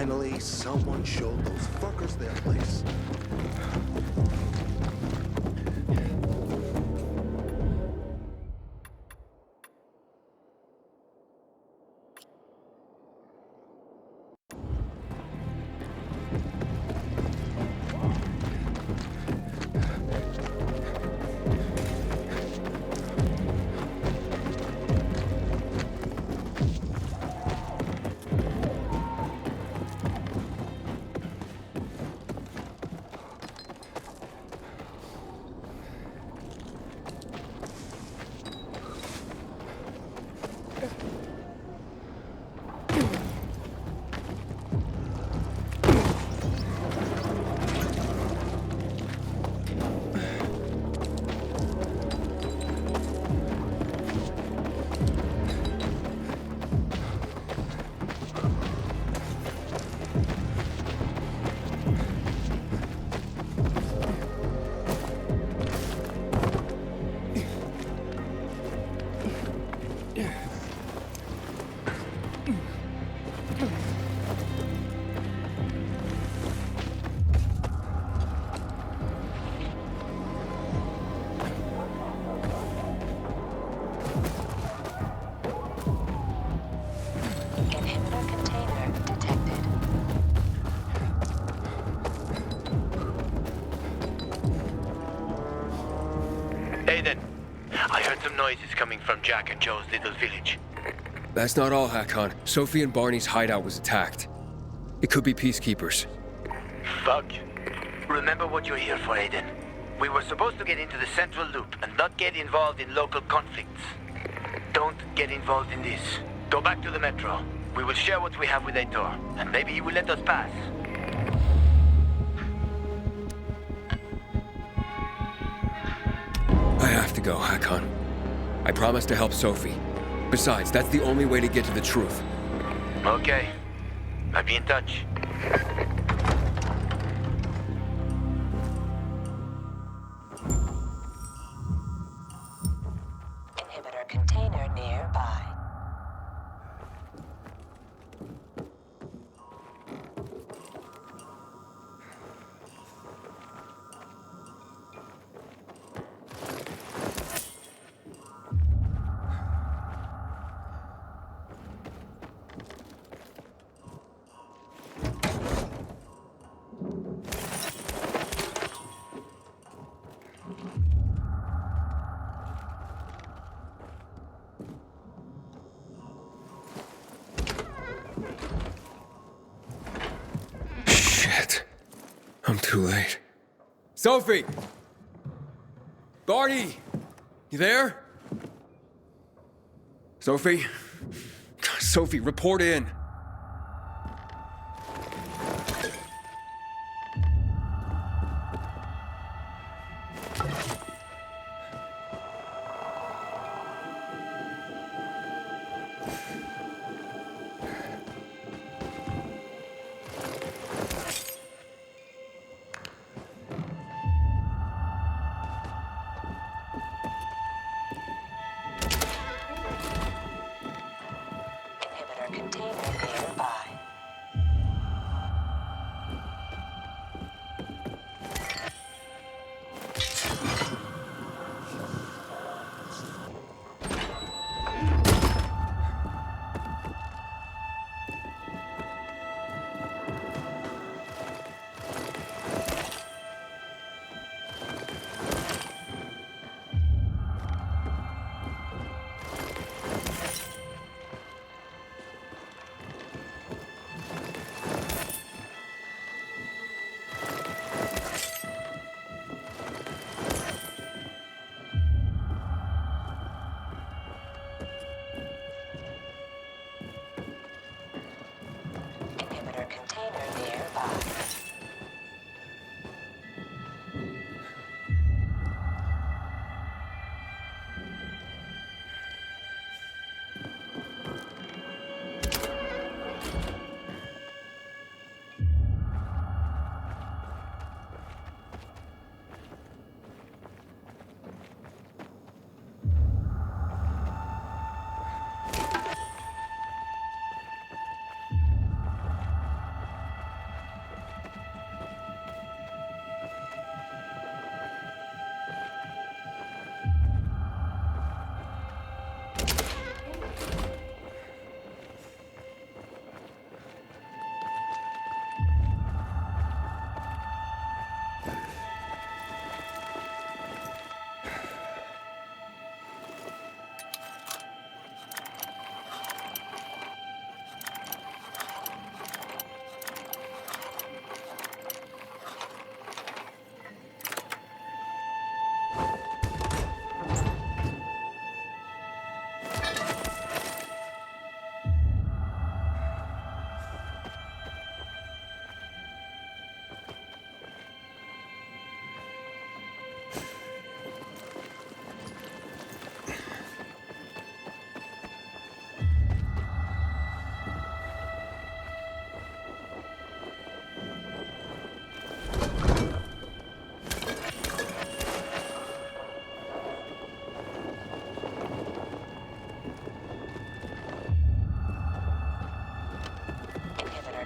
Finally, someone showed those fuckers their place. I heard some noises coming from Jack and Joe's little village. That's not all, Hakon. Sophie and Barney's hideout was attacked. It could be peacekeepers. Fuck. Remember what you're here for, Aiden. We were supposed to get into the central loop and not get involved in local conflicts. Don't get involved in this. Go back to the metro. We will share what we have with Aitor, and maybe he will let us pass. I have to go, Hakon. I promised to help Sophie. Besides, that's the only way to get to the truth. Okay. I'll be in touch. Inhibitor container nearby. I'm too late. Sophie! Barney! You there? Sophie? Sophie, report in. Container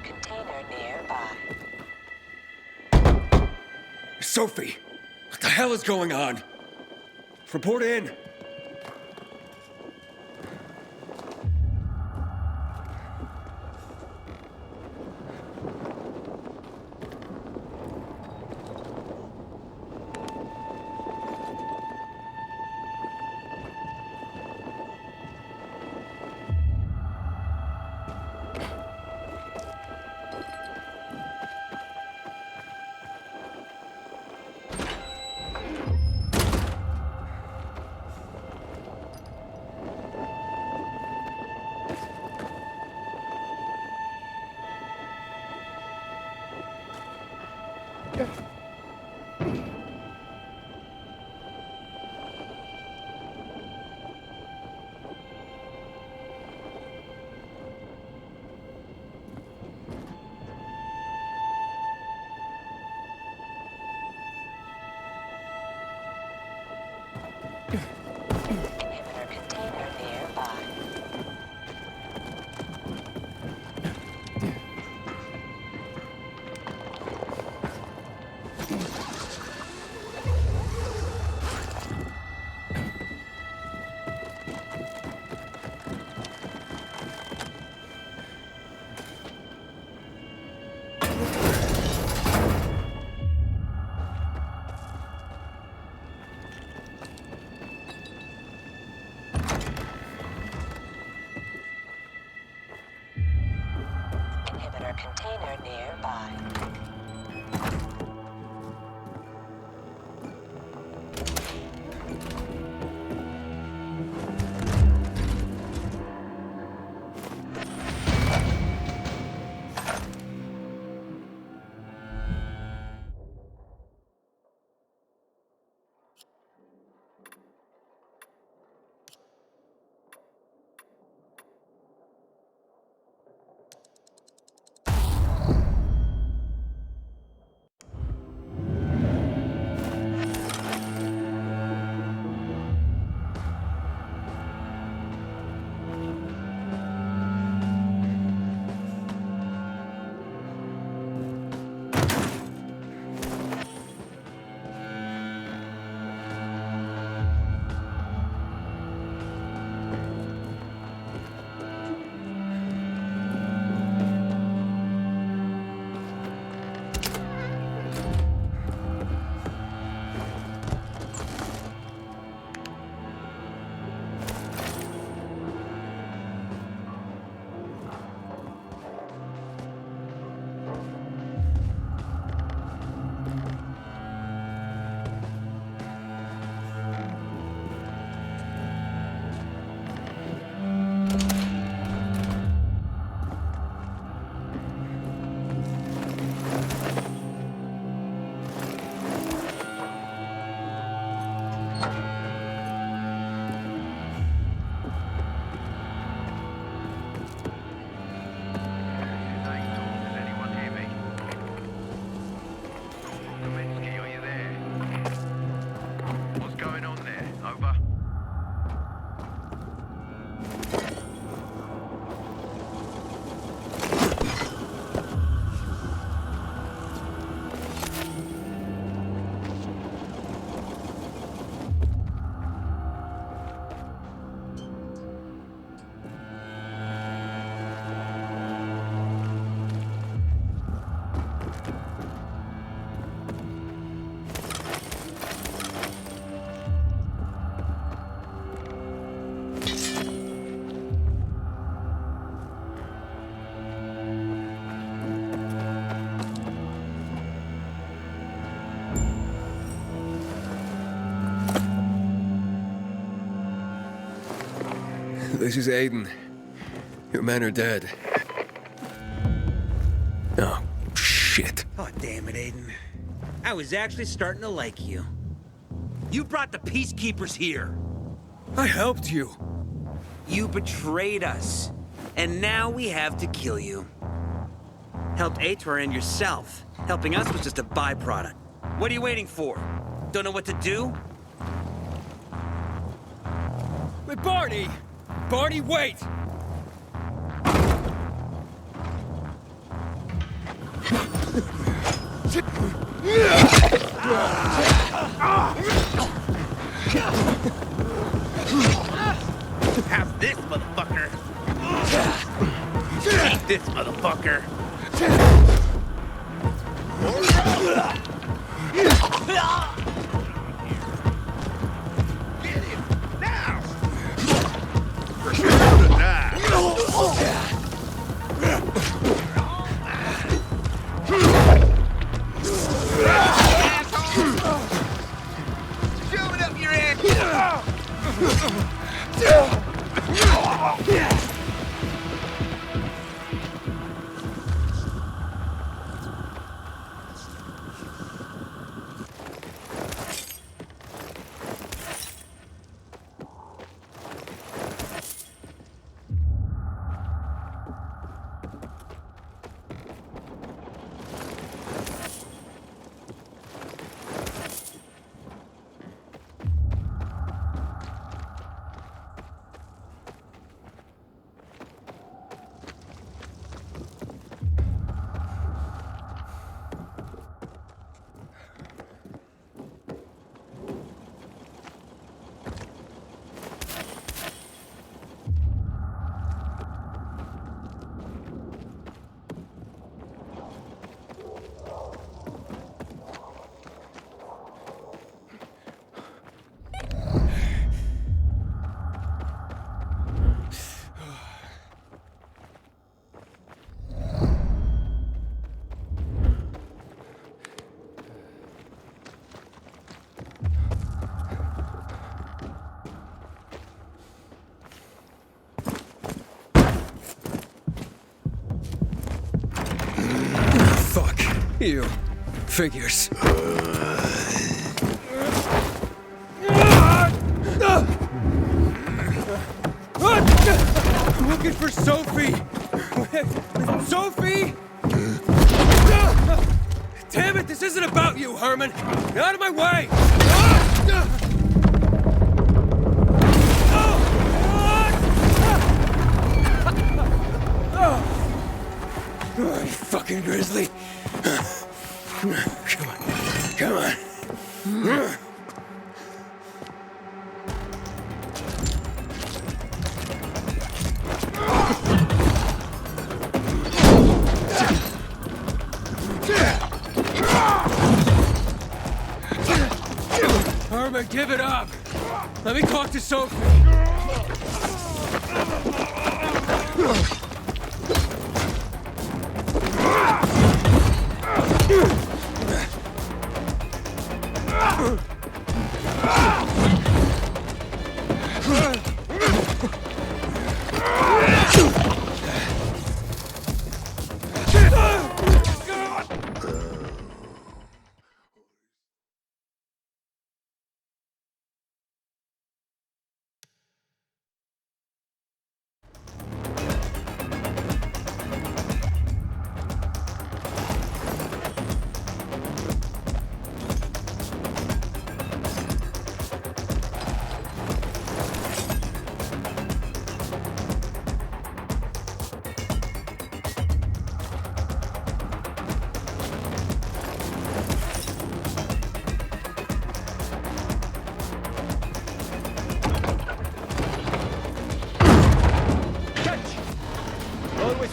container nearby. Sophie! What the hell is going on? Report in! Inhibitor container nearby. Inhibitor container nearby. This is Aiden. Your men are dead. Oh, shit. Oh, damn it, Aiden. I was actually starting to like you. You brought the peacekeepers here. I helped you. You betrayed us. And now we have to kill you. Helped Ator and yourself. Helping us was just a byproduct. What are you waiting for? Don't know what to do? Wait, Barney! Barney, wait! Have this, motherfucker! Eat this, motherfucker! Get him! Now! Prepare to die! Shove it up your ass! Fuck. You. Figures. I'm looking for Sophie! Sophie! Damn it, this isn't about you, Herman! Get out of my way! You fucking grizzly! Come on, come on. Herman, give it up! Let me talk to Sophie!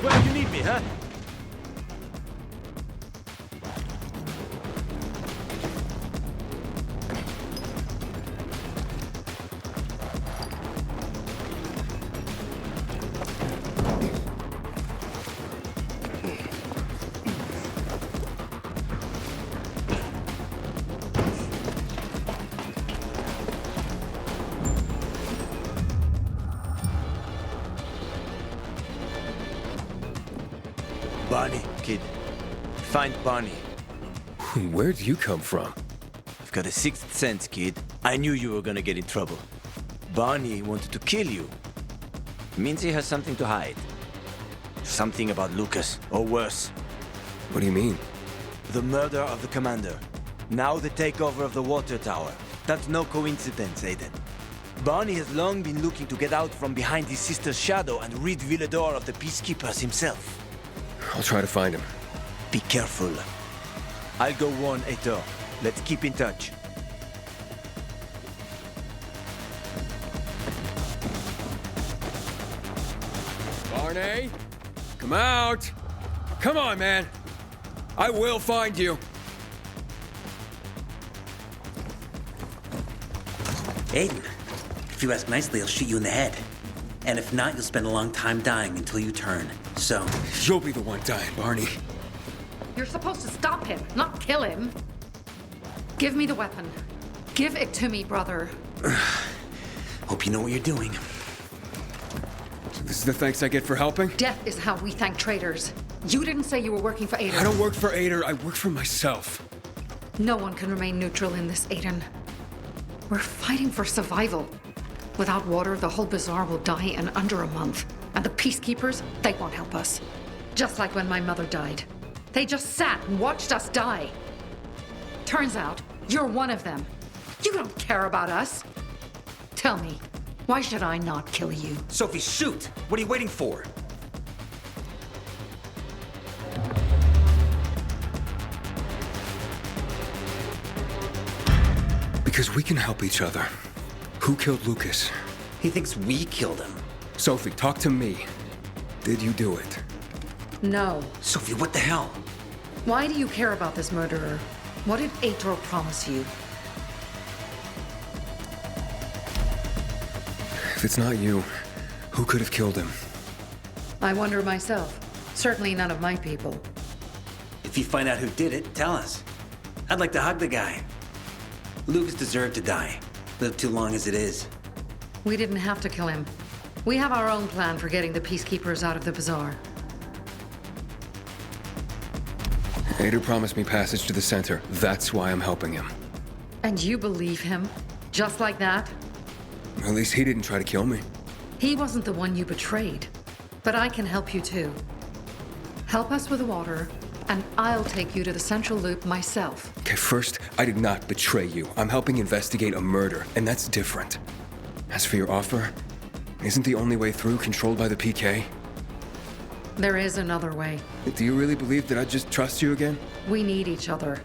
Where you need me, huh? Barney, kid. Find Barney. Where'd you come from? I've got a sixth sense, kid. I knew you were gonna get in trouble. Barney wanted to kill you. Means he has something to hide. Something about Lucas, or worse. What do you mean? The murder of the commander. Now the takeover of the water tower. That's no coincidence, Aiden. Barney has long been looking to get out from behind his sister's shadow and rid Villador of the Peacekeepers himself. I'll try to find him. Be careful. I'll go warn Etor. Let's keep in touch. Barney? Come out! Come on, man! I will find you! Aiden, if you ask nicely, I'll shoot you in the head. And if not, you'll spend a long time dying until you turn. So, You'll be the one dying, Barney. You're supposed to stop him, not kill him. Give me the weapon. Give it to me, brother. hope you know what you're doing. So this is the thanks I get for helping? Death is how we thank traitors. You didn't say you were working for Aiden. I don't work for Ader, I work for myself. No one can remain neutral in this, Aiden. We're fighting for survival. Without water, the whole bazaar will die in under a month. And the peacekeepers, they won't help us. Just like when my mother died. They just sat and watched us die. Turns out, you're one of them. You don't care about us. Tell me, why should I not kill you? Sophie, shoot! What are you waiting for? Because we can help each other. Who killed Lucas? He thinks we killed him. Sophie, talk to me. Did you do it? No. Sophie, what the hell? Why do you care about this murderer? What did Ator promise you? If it's not you, who could have killed him? I wonder myself. Certainly none of my people. If you find out who did it, tell us. I'd like to hug the guy. Lucas deserved to die. Lived too long as it is. We didn't have to kill him. We have our own plan for getting the peacekeepers out of the bazaar. Ader promised me passage to the center. That's why I'm helping him. And you believe him? Just like that? At least he didn't try to kill me. He wasn't the one you betrayed. But I can help you too. Help us with the water, and I'll take you to the central loop myself. Okay, first, I did not betray you. I'm helping investigate a murder, and that's different. As for your offer, isn't the only way through controlled by the PK? There is another way. Do you really believe that I'd just trust you again? We need each other.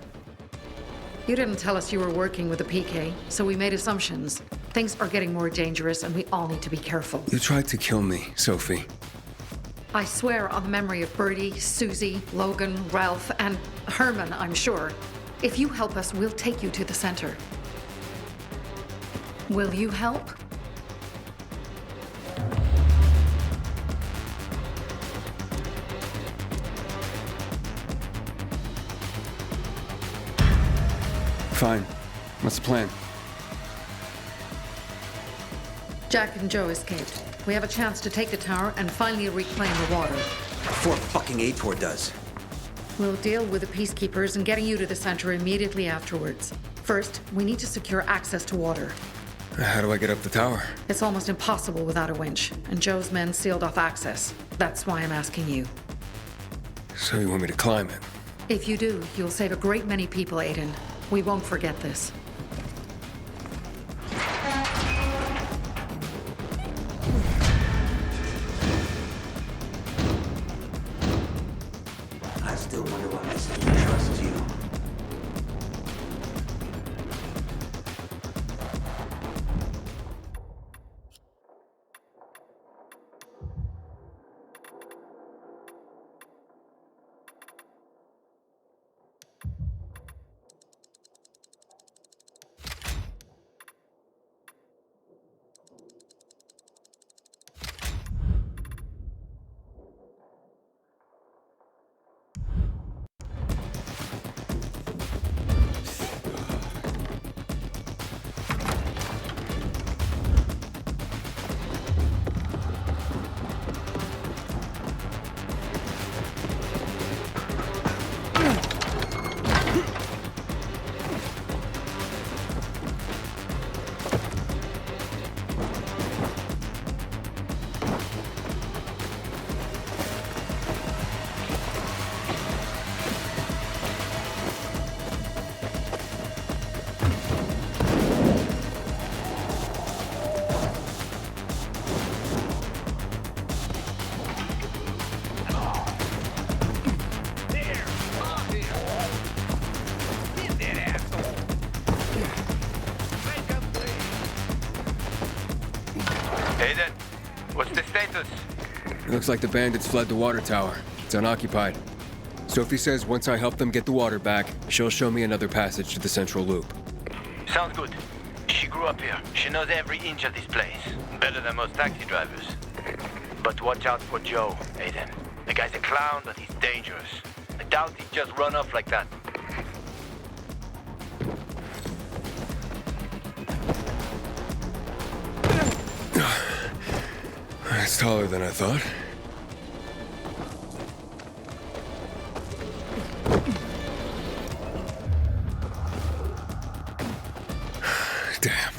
You didn't tell us you were working with the PK, so we made assumptions. Things are getting more dangerous, and we all need to be careful. You tried to kill me, Sophie. I swear on the memory of Birdie, Susie, Logan, Ralph, and Herman, I'm sure. If you help us, we'll take you to the center. Will you help? Fine. What's the plan? Jack and Joe escaped. We have a chance to take the tower and finally reclaim the water. Before fucking Ator does. We'll deal with the peacekeepers and getting you to the center immediately afterwards. First, we need to secure access to water. How do I get up the tower? It's almost impossible without a winch, and Joe's men sealed off access. That's why I'm asking you. So you want me to climb it? If you do, you'll save a great many people, Aiden. We won't forget this. I still wonder why my sister trusts you. Looks like the bandits fled the water tower. It's unoccupied. Sophie says once I help them get the water back, she'll show me another passage to the central loop. Sounds good. She grew up here. She knows every inch of this place. Better than most taxi drivers. But watch out for Joe, Aiden. The guy's a clown, but he's dangerous. I doubt he'd just run off like that. It's taller than I thought. Damn.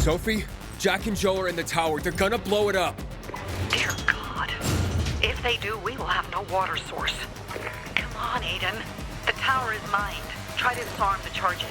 Sophie, Jack and Joe are in the tower. They're gonna blow it up. Dear God. If they do, we will have no water source. Come on, Aiden. The tower is mined. Try to disarm the charges.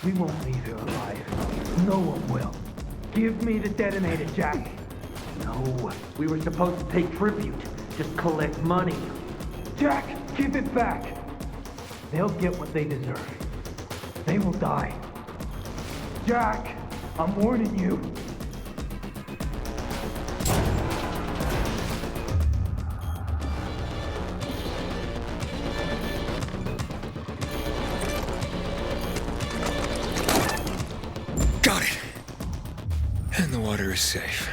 We won't leave here alive. No one will. Give me the detonator, Jack. No, we were supposed to take tribute. Just collect money. Jack, give it back. They'll get what they deserve. They will die. Jack, I'm warning you. safe.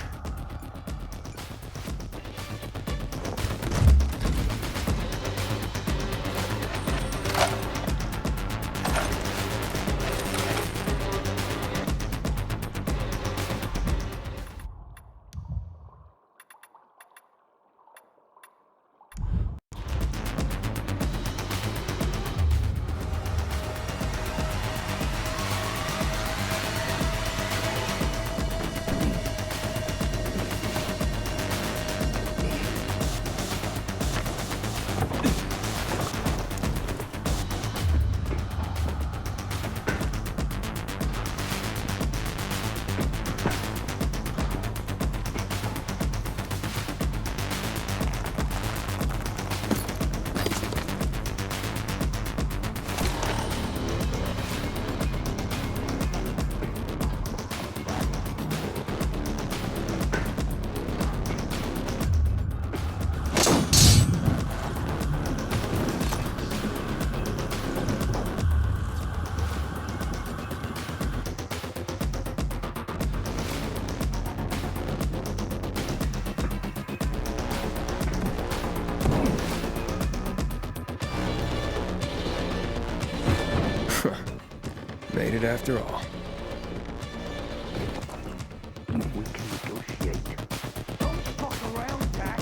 Made it after all. We can negotiate. Don't fuck around, Jack.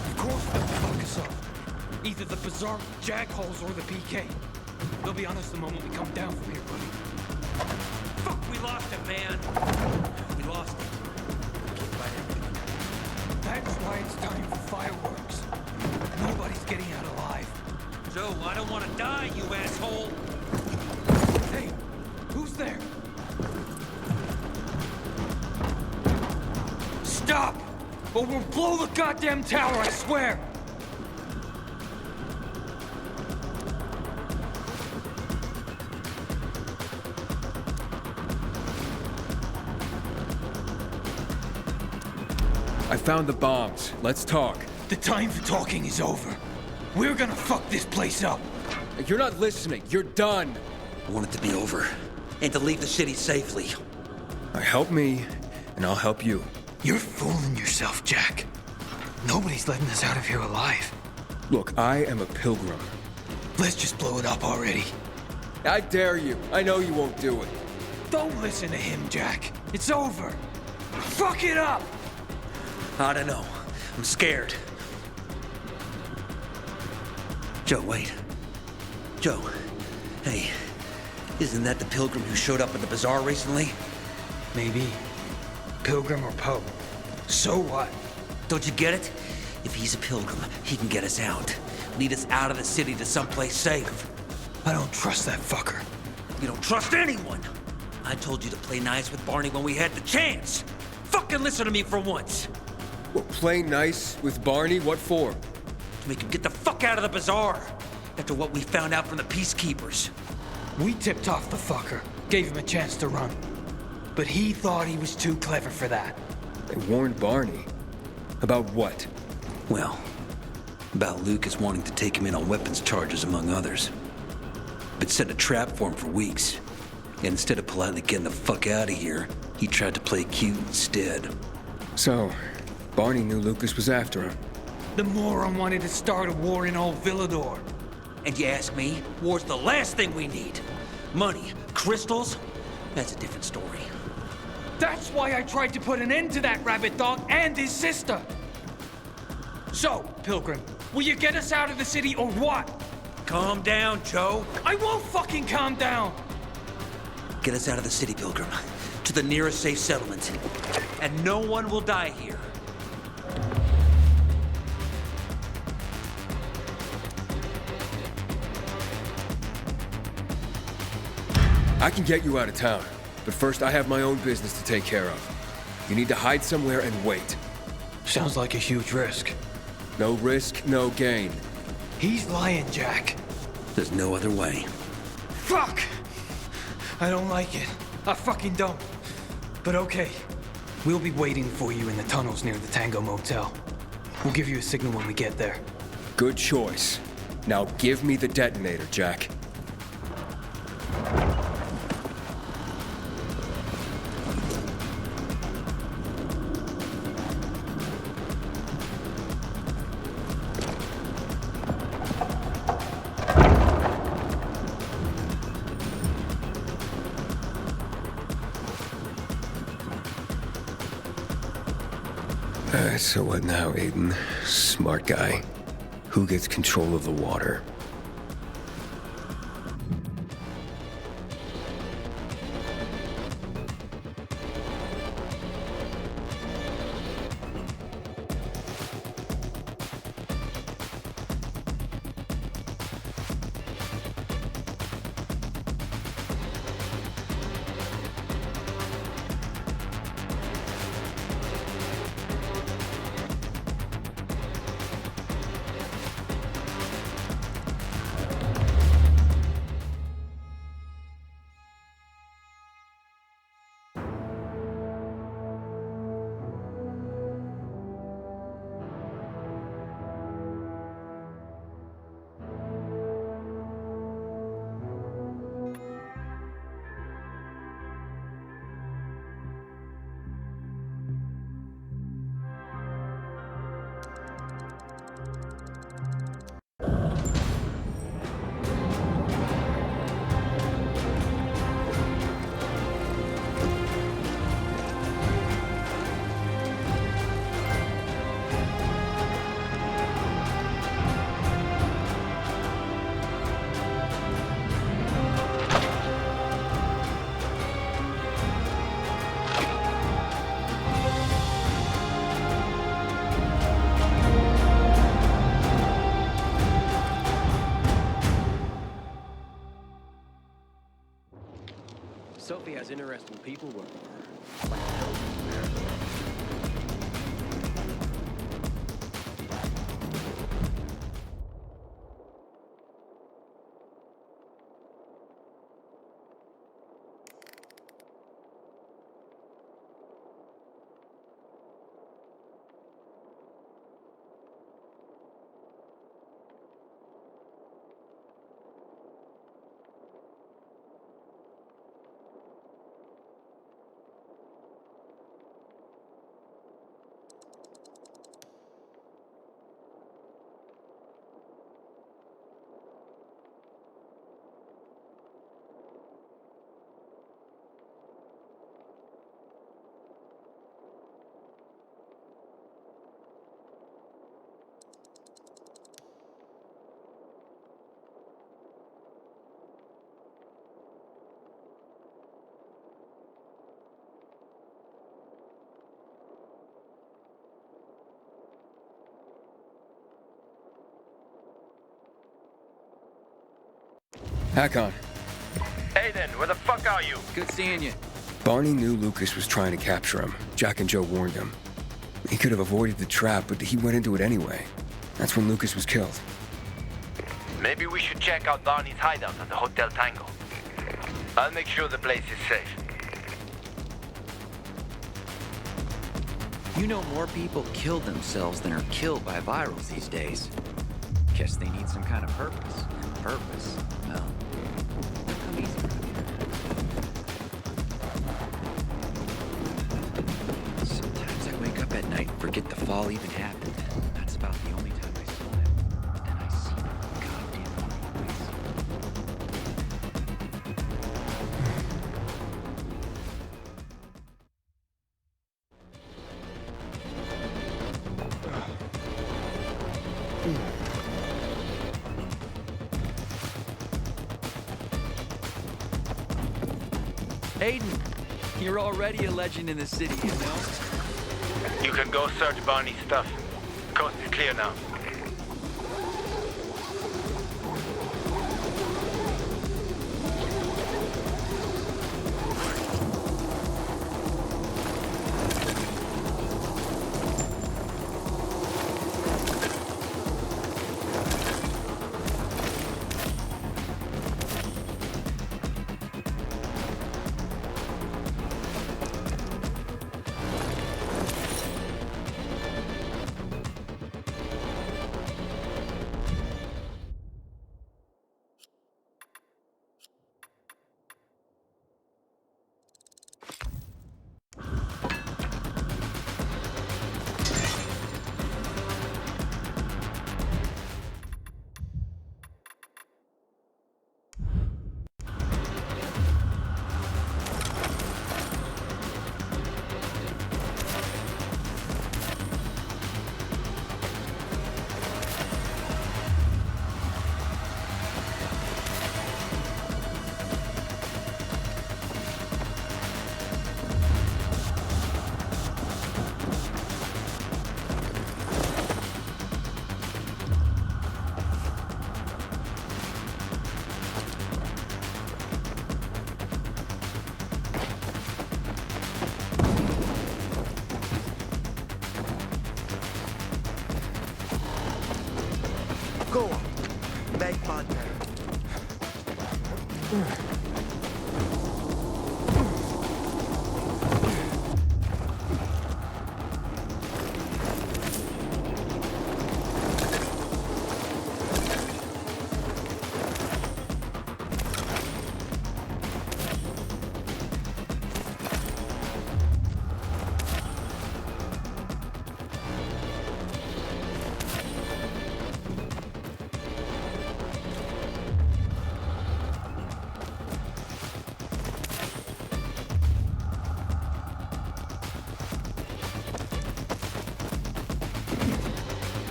Of course they'll fuck us up. Either the bizarre jackholes or the PK. They'll be on us the moment we come down from here, buddy. Fuck, we lost him, man. We lost him. Can't fight anything. That's why it's time for fireworks. Nobody's getting out alive. Joe, I don't want to die, you asshole. Hey, who's there? Stop! Or we'll blow the goddamn tower, I swear! I found the bombs. Let's talk. The time for talking is over. We're gonna fuck this place up. You're not listening. You're done. I want it to be over. And to leave the city safely. Help me, and I'll help you. You're fooling yourself, Jack. Nobody's letting us out of here alive. Look, I am a pilgrim. Let's just blow it up already. I dare you. I know you won't do it. Don't listen to him, Jack. It's over. Fuck it up! I don't know. I'm scared. Joe, wait. Joe. Hey, isn't that the pilgrim who showed up at the bazaar recently? Maybe. Pilgrim or Poe. So what? Don't you get it? If he's a pilgrim, he can get us out. Lead us out of the city to someplace safe. I don't trust that fucker. You don't trust anyone. I told you to play nice with Barney when we had the chance. Fucking listen to me for once. Well, play nice with Barney? What for? To make him get the fuck out of the bazaar. After what we found out from the peacekeepers. We tipped off the fucker. Gave him a chance to run. But he thought he was too clever for that. They warned Barney. About what? Well, about Lucas wanting to take him in on weapons charges, among others. But set a trap for him for weeks. And instead of politely getting the fuck out of here, he tried to play cute instead. So, Barney knew Lucas was after him. The moron wanted to start a war in old Villador. And you ask me, war's the last thing we need. Money, crystals, that's a different story. That's why I tried to put an end to that rabbit dog and his sister. So, Pilgrim, will you get us out of the city or what? Calm down, Joe. I won't fucking calm down. Get us out of the city, Pilgrim, to the nearest safe settlement. And no one will die here. I can get you out of town, but first I have my own business to take care of. You need to hide somewhere and wait. Sounds like a huge risk. No risk, no gain. He's lying, Jack. There's no other way. Fuck! I don't like it. I fucking don't. But okay. We'll be waiting for you in the tunnels near the Tango Motel. We'll give you a signal when we get there. Good choice. Now give me the detonator, Jack. So what now, Aiden? Smart guy. Who gets control of the water? Sophie has interesting people working for her. Hakon. Aiden, where the fuck are you? Good seeing you. Barney knew Lucas was trying to capture him. Jack and Joe warned him. He could have avoided the trap, but he went into it anyway. That's when Lucas was killed. Maybe we should check out Barney's hideout at the Hotel Tango. I'll make sure the place is safe. You know, more people kill themselves than are killed by virals these days. Guess they need some kind of purpose. And purpose, well, come easy around here. Sometimes I wake up at night and forget the fall even happened. That's about the only time I saw it. But then I see it goddamn always. Aiden, you're already a legend in the city, you know? You can go search Barney's stuff. Coast is clear now.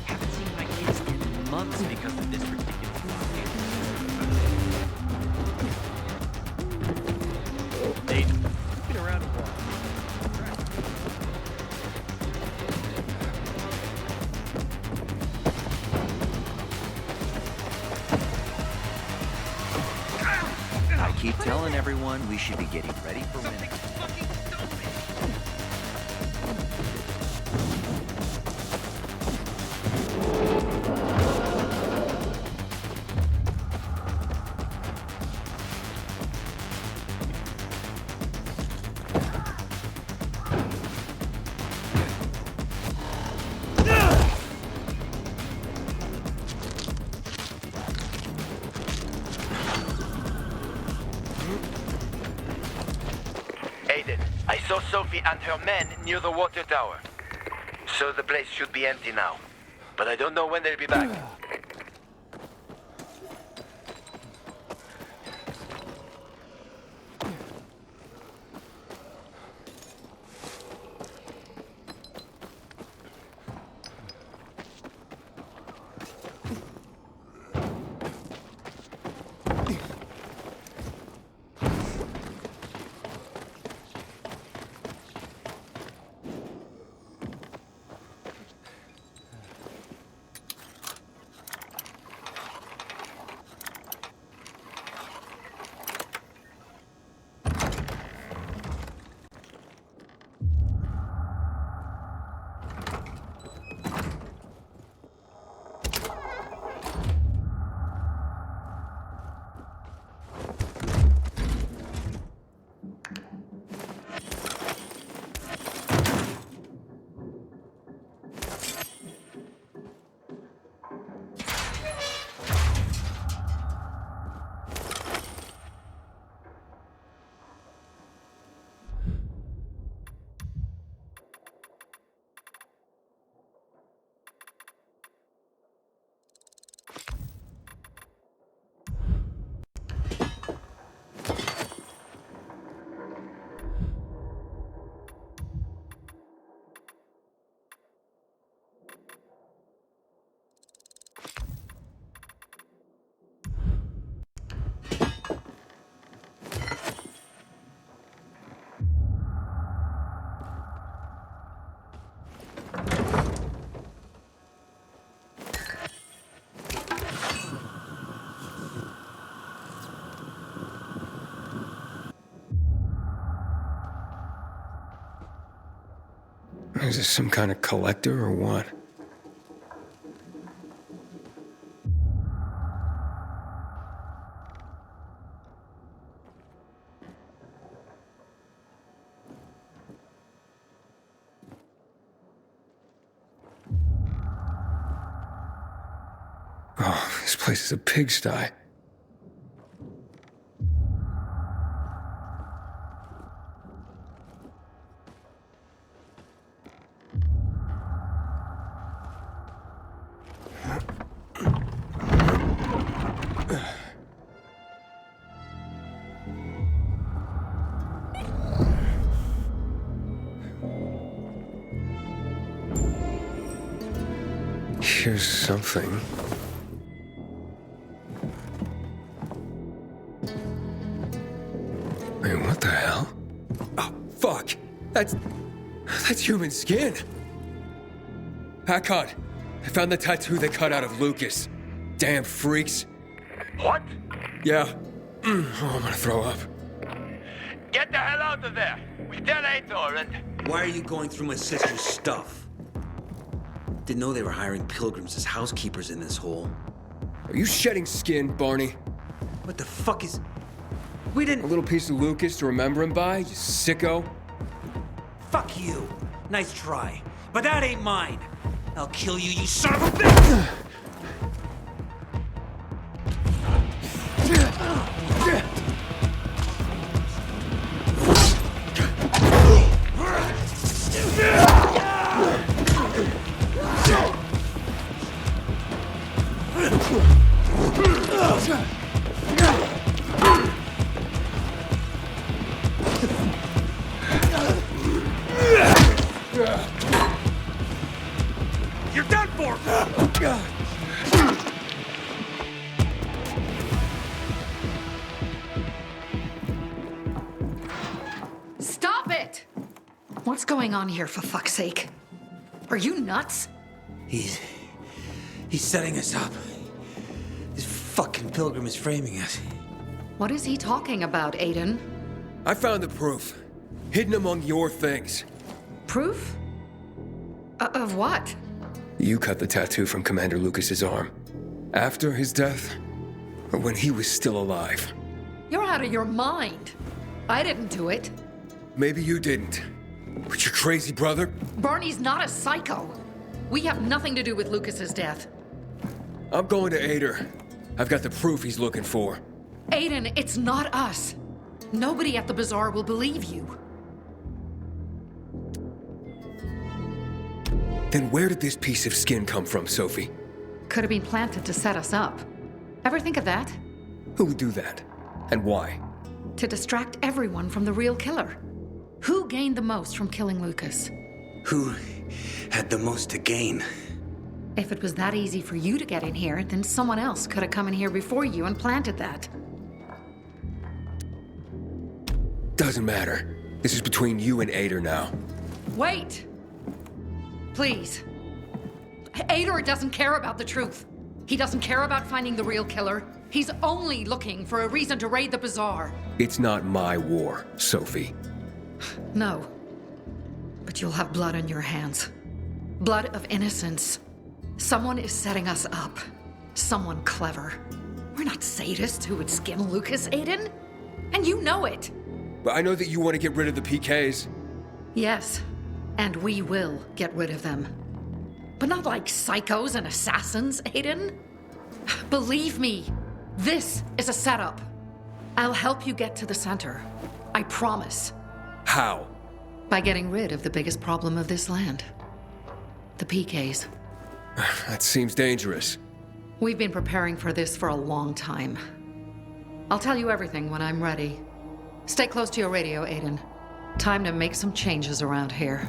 Haven't seen my kids in months because of this ridiculous blockade. Aiden, you've been around a while. I keep telling everyone we should be getting ready for winter. Aiden, I saw Sophie and her men near the water tower. So the place should be empty now. But I don't know when they'll be back. Is this some kind of collector or what? Oh, this place is a pigsty. Here's something. Wait, what the hell? Oh, fuck! That's human skin! Hakon! I found the tattoo they cut out of Lucas. Damn freaks. What? Yeah. Oh, I'm gonna throw up. Get the hell out of there! We tell Aitor and... Why are you going through my sister's stuff? Didn't know they were hiring pilgrims as housekeepers in this hole. Are you shedding skin, Barney? What the fuck is... We A didn't... little piece of Lucas to remember him by, you sicko? Fuck you. Nice try. But that ain't mine. I'll kill you, you son of a bitch! You're done for! Stop it! What's going on here, for fuck's sake? Are you nuts? He's setting us up. This fucking pilgrim is framing us. What is he talking about, Aiden? I found the proof. Hidden among your things. Proof? Of what? You cut the tattoo from Commander Lucas's arm. After his death? Or when he was still alive? You're out of your mind. I didn't do it. Maybe you didn't. But your crazy brother? Barney's not a psycho. We have nothing to do with Lucas's death. I'm going to Ader. I've got the proof he's looking for. Aiden, it's not us. Nobody at the bazaar will believe you. Then where did this piece of skin come from, Sophie? Could have been planted to set us up. Ever think of that? Who would do that? And why? To distract everyone from the real killer. Who gained the most from killing Lucas? Who had the most to gain? If it was that easy for you to get in here, then someone else could have come in here before you and planted that. Doesn't matter. This is between you and Ader now. Wait! Please. Ader doesn't care about the truth. He doesn't care about finding the real killer. He's only looking for a reason to raid the bazaar. It's not my war, Sophie. No. But you'll have blood on your hands. Blood of innocence. Someone is setting us up. Someone clever. We're not sadists who would skin Lucas, Aiden. And you know it. But I know that you want to get rid of the PKs. Yes. And we will get rid of them. But not like psychos and assassins, Aiden. Believe me, this is a setup. I'll help you get to the center. I promise. How? By getting rid of the biggest problem of this land. The PKs. That seems dangerous. We've been preparing for this for a long time. I'll tell you everything when I'm ready. Stay close to your radio, Aiden. Time to make some changes around here.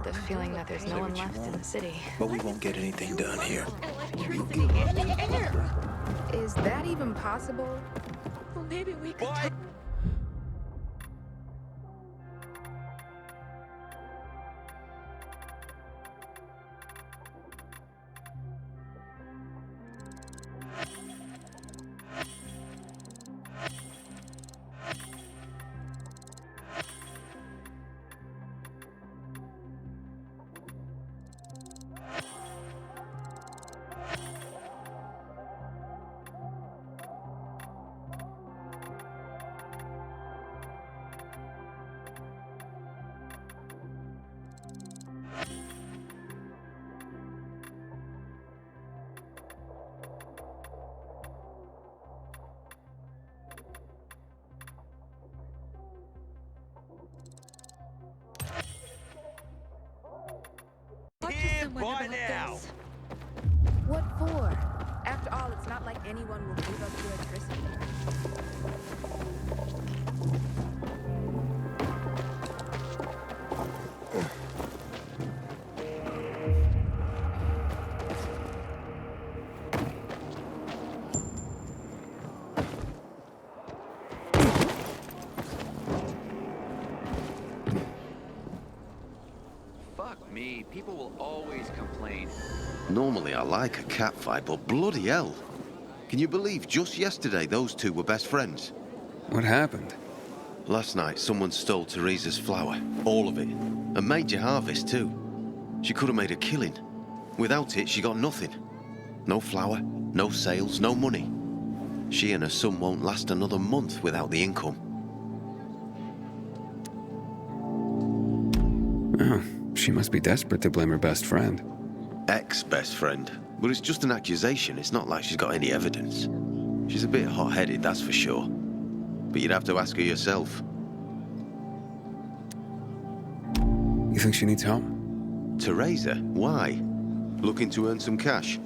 The feeling that there's no one left in the city. But we won't get anything done here. Is that even possible? Well, maybe we could. wondered Bye about now. this. What for? After all, it's not like anyone will give up electricity. Fuck me, people will always complain. Normally I like a cat fight, but bloody hell. Can you believe just yesterday those two were best friends? What happened? Last night someone stole Teresa's flour, all of it, and major harvest too. She could have made a killing. Without it, she got nothing. No flour, no sales, no money. She and her son won't last another month without the income. Oh, she must be desperate to blame her best friend. Ex-best friend. But it's just an accusation, it's not like she's got any evidence. She's a bit hot-headed, that's for sure. But you'd have to ask her yourself. You think she needs help? Teresa? Why? Looking to earn some cash?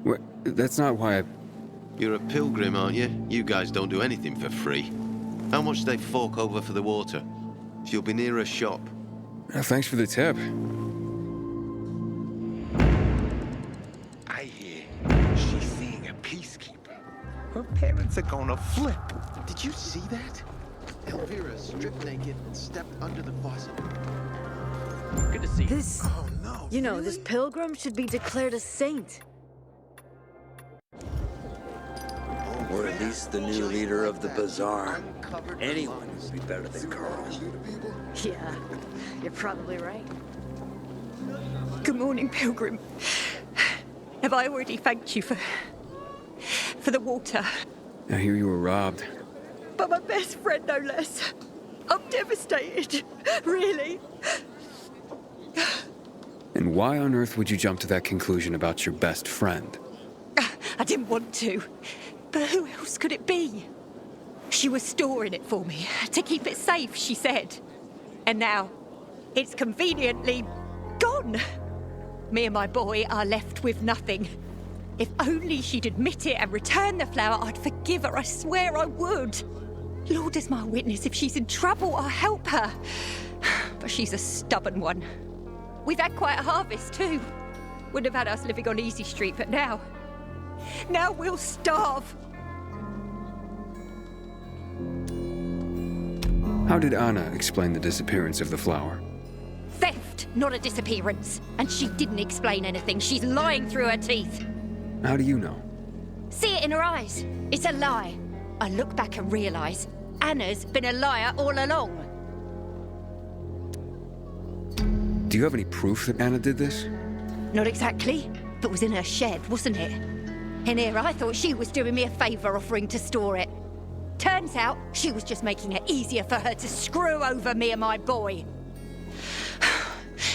What? That's not why I... You're a pilgrim, aren't you? You guys don't do anything for free. How much do they fork over for the water? She'll be near a shop. Thanks for the tip. I hear she's seeing a peacekeeper. Her parents are gonna flip. Did you see that? Elvira stripped naked and stepped under the faucet. Good to see you. This, Oh no. you know, this pilgrim should be declared a saint. Or at least the new leader of the bazaar. Anyone would be better than Carl. Yeah, you're probably right. Good morning, Pilgrim. Have I already thanked you for the water? I hear you were robbed. But my best friend, no less. I'm devastated. Really. And why on earth would you jump to that conclusion about your best friend? I didn't want to. But who else could it be? She was storing it for me, to keep it safe, she said. And now, it's conveniently gone. Me and my boy are left with nothing. If only she'd admit it and return the flower, I'd forgive her, I swear I would. Lord is my witness, if she's in trouble, I'll help her. But she's a stubborn one. We've had quite a harvest, too. Wouldn't have had us living on Easy Street, but now we'll starve. How did Anna explain the disappearance of the flower? Theft, not a disappearance. And she didn't explain anything. She's lying through her teeth. How do you know? See it in her eyes. It's a lie. I look back and realise Anna's been a liar all along. Do you have any proof that Anna did this? Not exactly, but it was in her shed, wasn't it? And here I thought she was doing me a favour offering to store it. Turns out she was just making it easier for her to screw over me and my boy.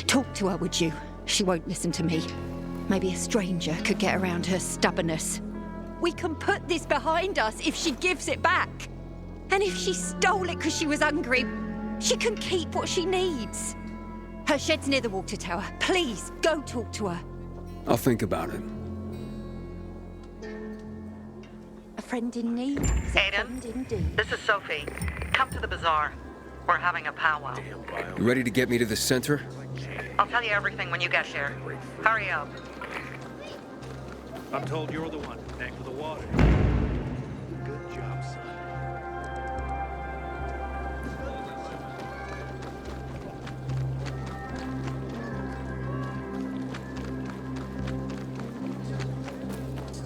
Talk to her, would you? She won't listen to me. Maybe a stranger could get around her stubbornness. We can put this behind us if she gives it back. And if she stole it because she was hungry, she can keep what she needs. Her shed's near the water tower. Please, go talk to her. I'll think about it. A friend in need? Aiden, this is Sophie. Come to the bazaar. We're having a powwow. You ready to get me to the center? I'll tell you everything when you get here. Hurry up. I'm told you're the one to connect with the water. Good job, son.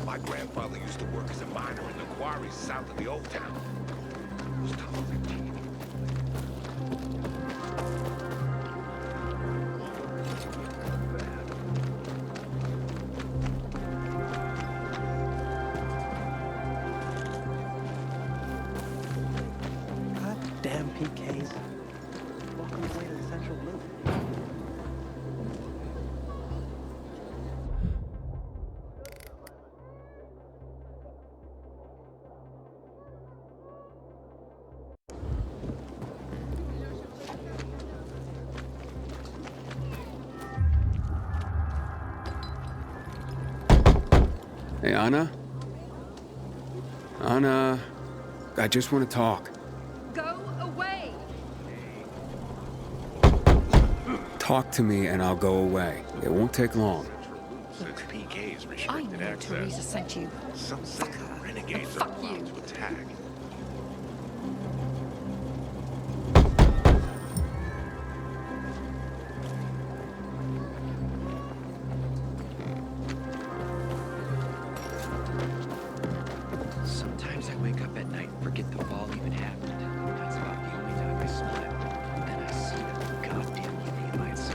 My grandfather used to work as a miner in the quarries south of the old town. It was tough. Goddamn PKs. Welcome away to the Central Loop. Hey, Anna? Anna, I just want to talk. Go away! Talk to me and I'll go away. It won't take long. Since PK's I restricted know access, Teresa sent you. some say the renegades are Fuck you. allowed to attack. Sometimes I wake up at night and forget the fall even happened. That's about the only time I smile. Then I see the goddamn union lights.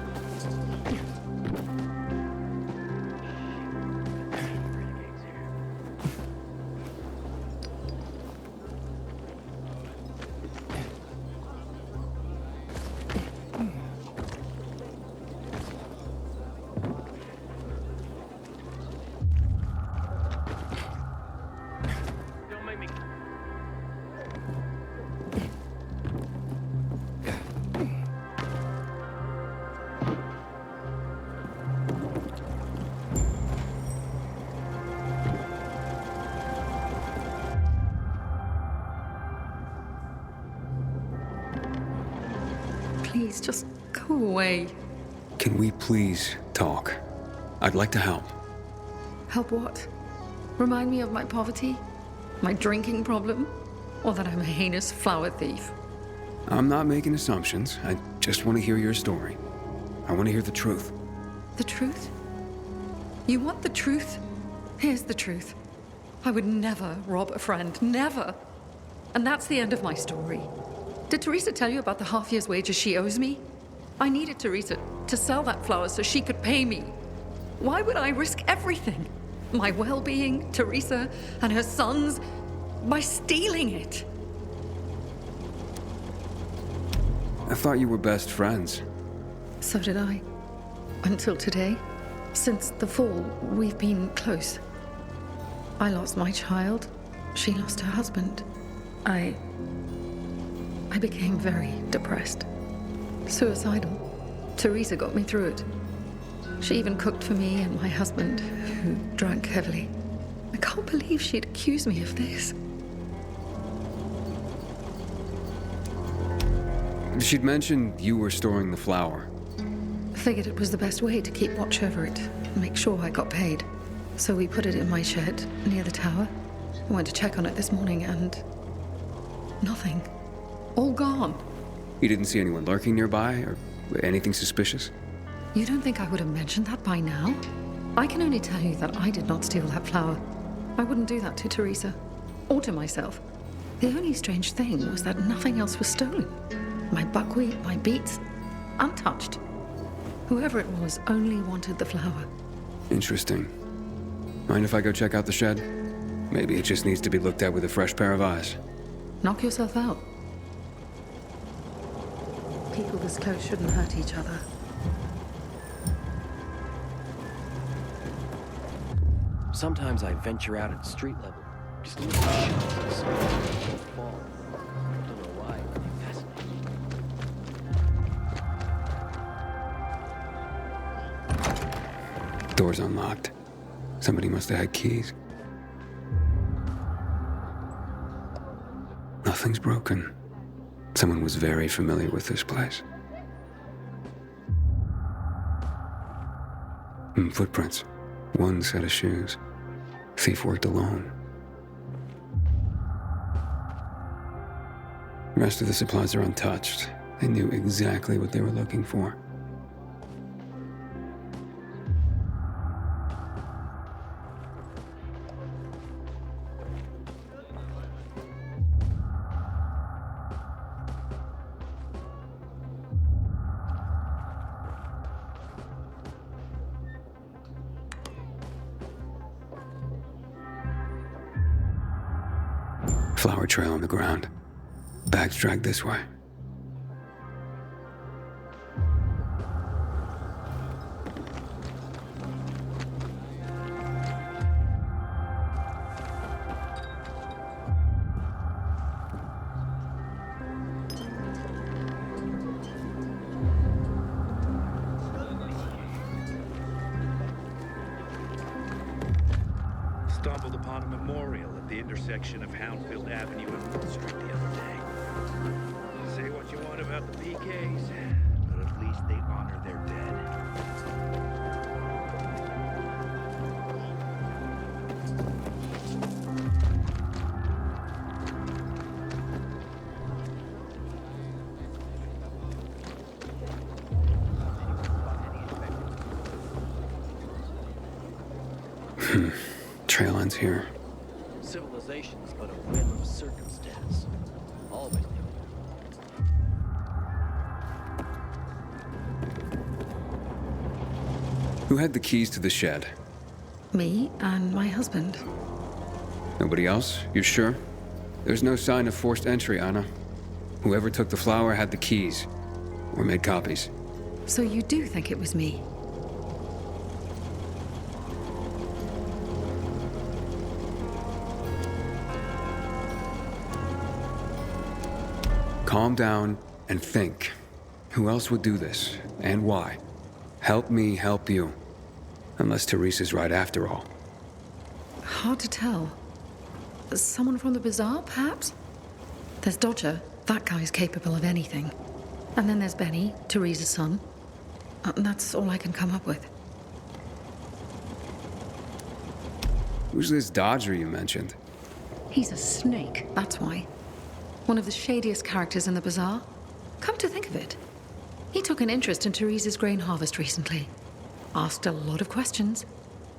Please, just go away. Can we please talk? I'd like to help. Help what? Remind me of my poverty? My drinking problem? Or that I'm a heinous flower thief? I'm not making assumptions. I just want to hear your story. I want to hear the truth. The truth? You want the truth? Here's the truth. I would never rob a friend. Never. And that's the end of my story. Did Teresa tell you about the half year's wages she owes me? I needed Teresa to sell that flower so she could pay me. Why would I risk everything? My well-being, Teresa, and her sons, by stealing it? I thought you were best friends. So did I. Until today. Since the fall, we've been close. I lost my child. She lost her husband. I became very depressed. Suicidal. Teresa got me through it. She even cooked for me and my husband, who drank heavily. I can't believe she'd accuse me of this. She'd mentioned you were storing the flour. Figured it was the best way to keep watch over it and make sure I got paid. So we put it in my shed near the tower. I went to check on it this morning and nothing. All gone. You didn't see anyone lurking nearby or anything suspicious? You don't think I would have mentioned that by now? I can only tell you that I did not steal that flower. I wouldn't do that to Teresa. Or to myself. The only strange thing was that nothing else was stolen. My buckwheat, my beets, untouched. Whoever it was only wanted the flower. Interesting. Mind if I go check out the shed? Maybe it just needs to be looked at with a fresh pair of eyes. Knock yourself out. People this close shouldn't hurt each other. Sometimes I venture out at street level, just to look at shadows, fall. Don't know why, but they fascinate me. Door's unlocked. Somebody must have had keys. Nothing's broken. Someone was very familiar with this place. Footprints. One set of shoes. Thief worked alone. The rest of the supplies are untouched. They knew exactly what they were looking for. Flower trail on the ground. Bags dragged this way. upon a memorial at the intersection of Houndfield Avenue and Wood Street the other day. Say what you want about the PKs, but at least they honor their dead. Trail ends here. Civilization is but a whim of circumstance. Always knew Who had the keys to the shed? Me and my husband. Nobody else? You sure? There's no sign of forced entry, Anna. Whoever took the flower had the keys. Or made copies. So you do think it was me? Calm down and think. Who else would do this, and why? Help me help you. Unless Teresa's right after all. Hard to tell. Someone from the bazaar, perhaps? There's Dodger. That guy's capable of anything. And then there's Benny, Teresa's son. And that's all I can come up with. Who's this Dodger you mentioned? He's a snake, that's why. One of the shadiest characters in the bazaar. Come to think of it, he took an interest in Teresa's grain harvest recently. Asked a lot of questions.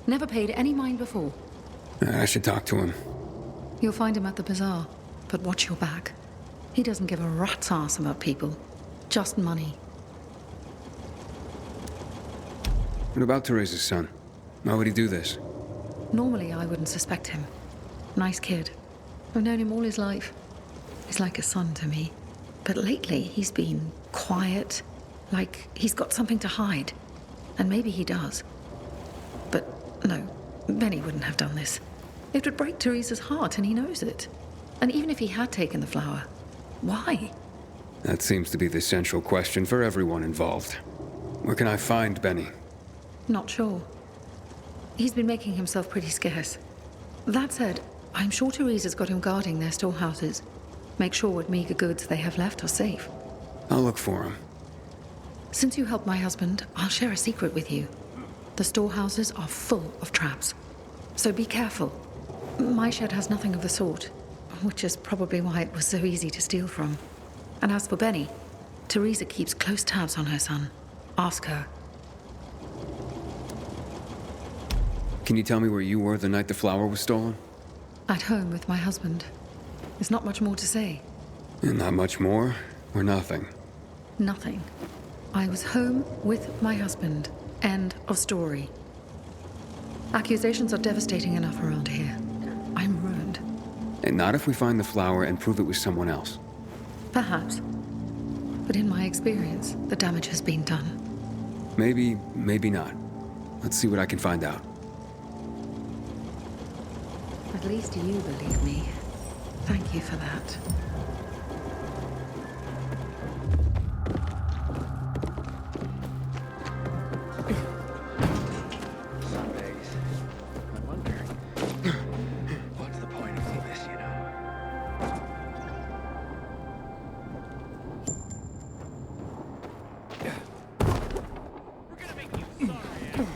Never paid any mind before. I should talk to him. You'll find him at the bazaar, but watch your back. He doesn't give a rat's ass about people. Just money. What about Teresa's son? Why would he do this? Normally, I wouldn't suspect him. Nice kid. I've known him all his life. He's like a son to me. But lately, he's been quiet, like he's got something to hide. And maybe he does. But no, Benny wouldn't have done this. It would break Teresa's heart, and he knows it. And even if he had taken the flower, why? That seems to be the central question for everyone involved. Where can I find Benny? Not sure. He's been making himself pretty scarce. That said, I'm sure Teresa's got him guarding their storehouses. Make sure what meager goods they have left are safe. I'll look for him. Since you helped my husband, I'll share a secret with you. The storehouses are full of traps. So be careful. My shed has nothing of the sort, which is probably why it was so easy to steal from. And as for Benny, Teresa keeps close tabs on her son. Ask her. Can you tell me where you were the night the flower was stolen? At home with my husband. There's not much more to say. And not much more, or nothing? Nothing. I was home with my husband. End of story. Accusations are devastating enough around here. I'm ruined. And not if we find the flower and prove it was someone else. Perhaps. But in my experience, the damage has been done. Maybe, maybe not. Let's see what I can find out. At least you believe me. Thank you for that. Some days, I wonder, what's the point of all this, you know? We're gonna make you sorry.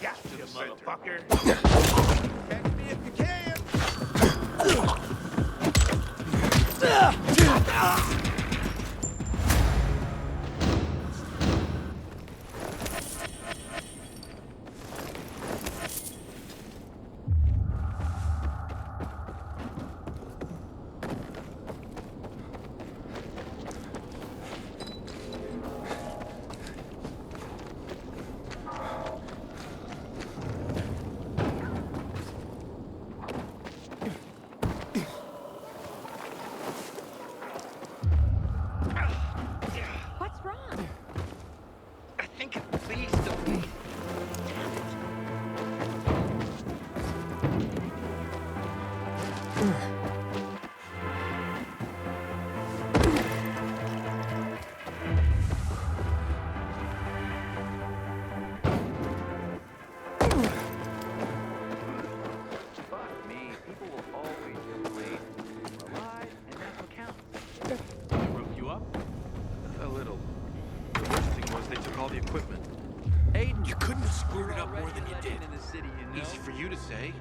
Got you, motherfucker. Catch me if you can. What's wrong? I think it pleased him. Fuck me, people will always get played. We're alive, and that's what counts. Broke you up? A little. The worst thing was they took all the equipment. Aiden, You couldn't have screwed it up more than you already did. in the city, you know? Easy for you to say.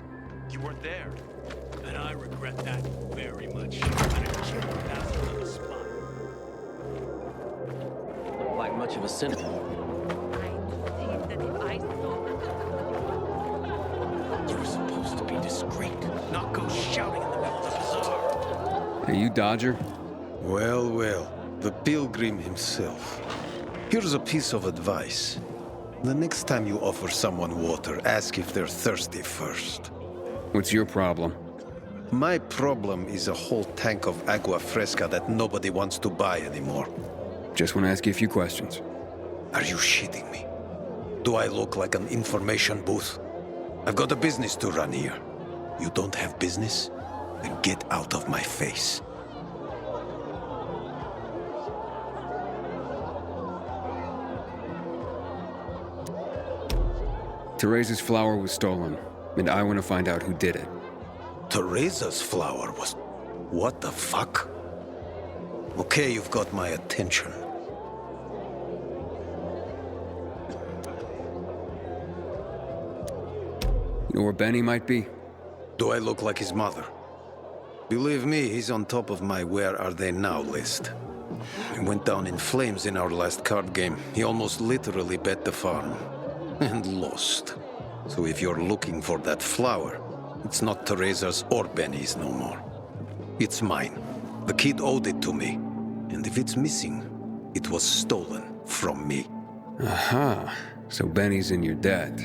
You weren't there. And I regret that very much. I'd have killed the bastard on the spot. Look like much of a sinner. You were supposed to be discreet, not go shouting in the middle of the bazaar. Hey, you Dodger? Well, well, the pilgrim himself. Here's a piece of advice. The next time you offer someone water, ask if they're thirsty first. What's your problem? My problem is a whole tank of agua fresca that nobody wants to buy anymore. Just want to ask you a few questions. Are you shitting me? Do I look like an information booth? I've got a business to run here. You don't have business? Then get out of my face. Teresa's flower was stolen, and I want to find out who did it. Teresa's flower was... What the fuck? Okay, you've got my attention. You know where Benny might be? Do I look like his mother? Believe me, he's on top of my where are they now list. He went down in flames in our last card game. He almost literally bet the farm. And lost. So if you're looking for that flower, it's not Teresa's or Benny's no more. It's mine. The kid owed it to me. And if it's missing, it was stolen from me. Aha. So Benny's in your debt.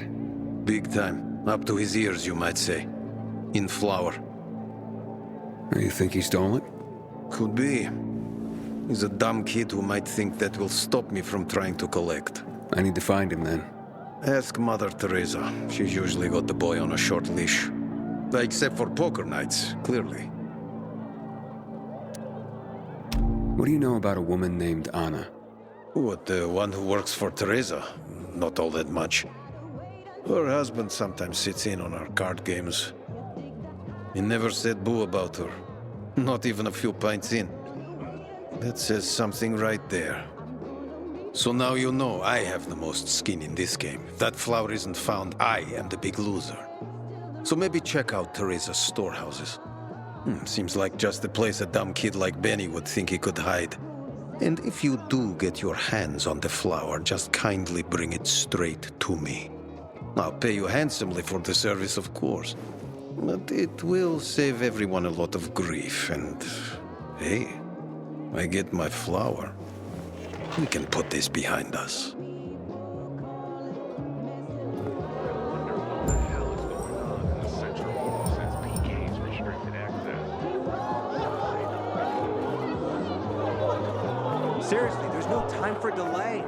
Big time. Up to his ears, you might say. In flour. You think he stole it? Could be. He's a dumb kid who might think that will stop me from trying to collect. I need to find him then. Ask Mother Teresa. She's usually got the boy on a short leash. Except for poker nights, clearly. What do you know about a woman named Anna? What, the one who works for Teresa? Not all that much. Her husband sometimes sits in on our card games. He never said boo about her. Not even a few pints in. That says something right there. So now you know I have the most skin in this game. If that flower isn't found, I am the big loser. So maybe check out Teresa's storehouses. Seems like just the place a dumb kid like Benny would think he could hide. And if you do get your hands on the flower, just kindly bring it straight to me. I'll pay you handsomely for the service, of course. But it will save everyone a lot of grief, and... hey, I get my flower. We can put this behind us. Seriously, there's no time for delay.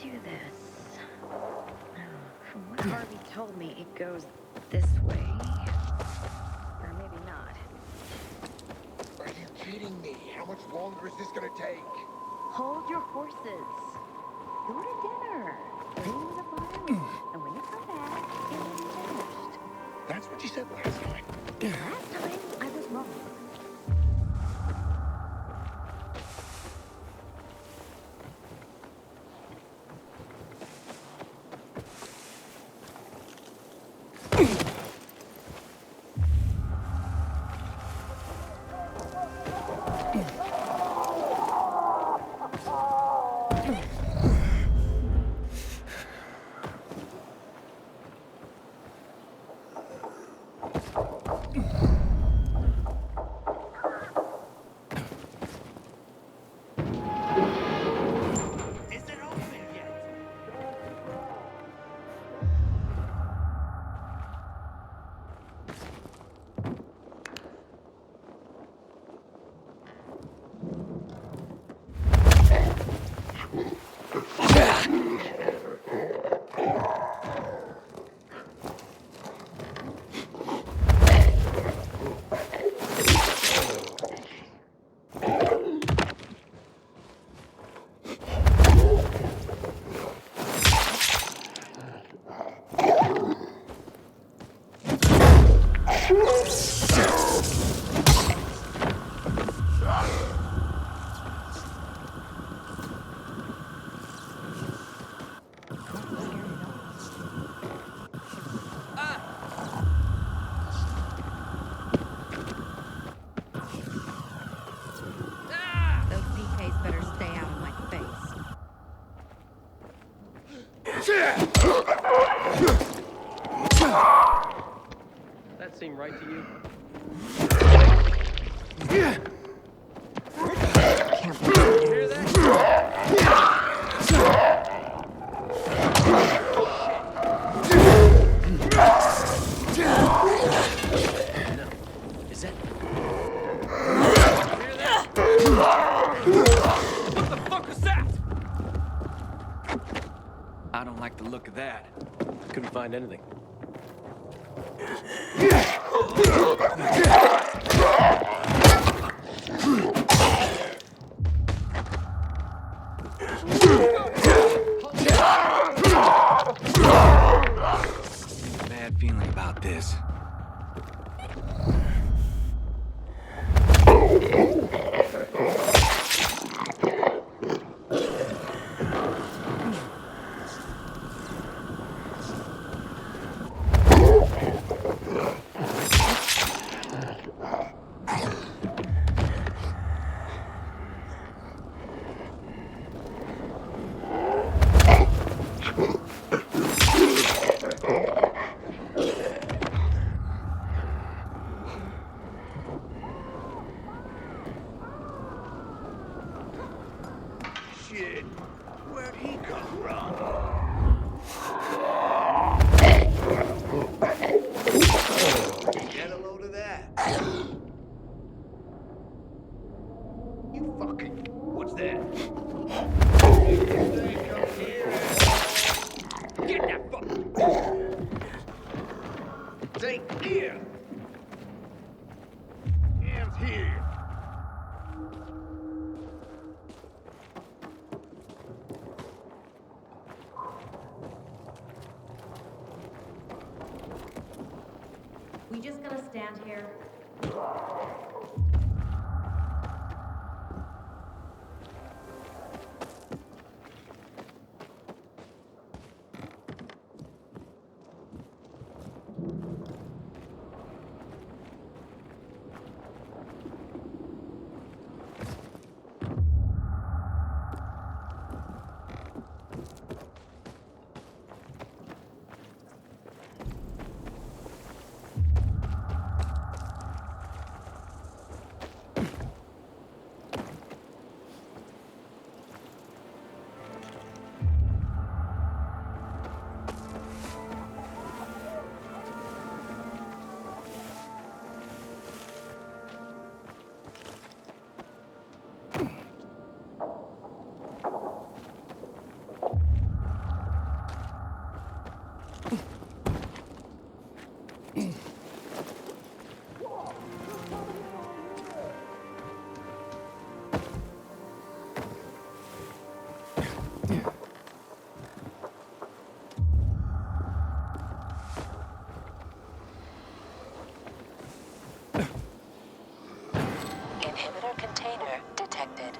do this. From what Harvey told me, it goes this way. Or maybe not. Are you kidding me? How much longer is this gonna take? Hold your horses. Go to dinner. Bring me the bottle. And when you come back, it'll be finished. That's what you said last time. Last time, I was wrong. That seem right to you? Hear Is that? What the fuck was that? I don't like the look of that. Couldn't find anything. Bad feeling about this. Shit. Where'd he come from? Get a load of that. You fucking... What's that? Get that fuck! Take here! Hands here! We just gonna stand here? Inhibitor container detected.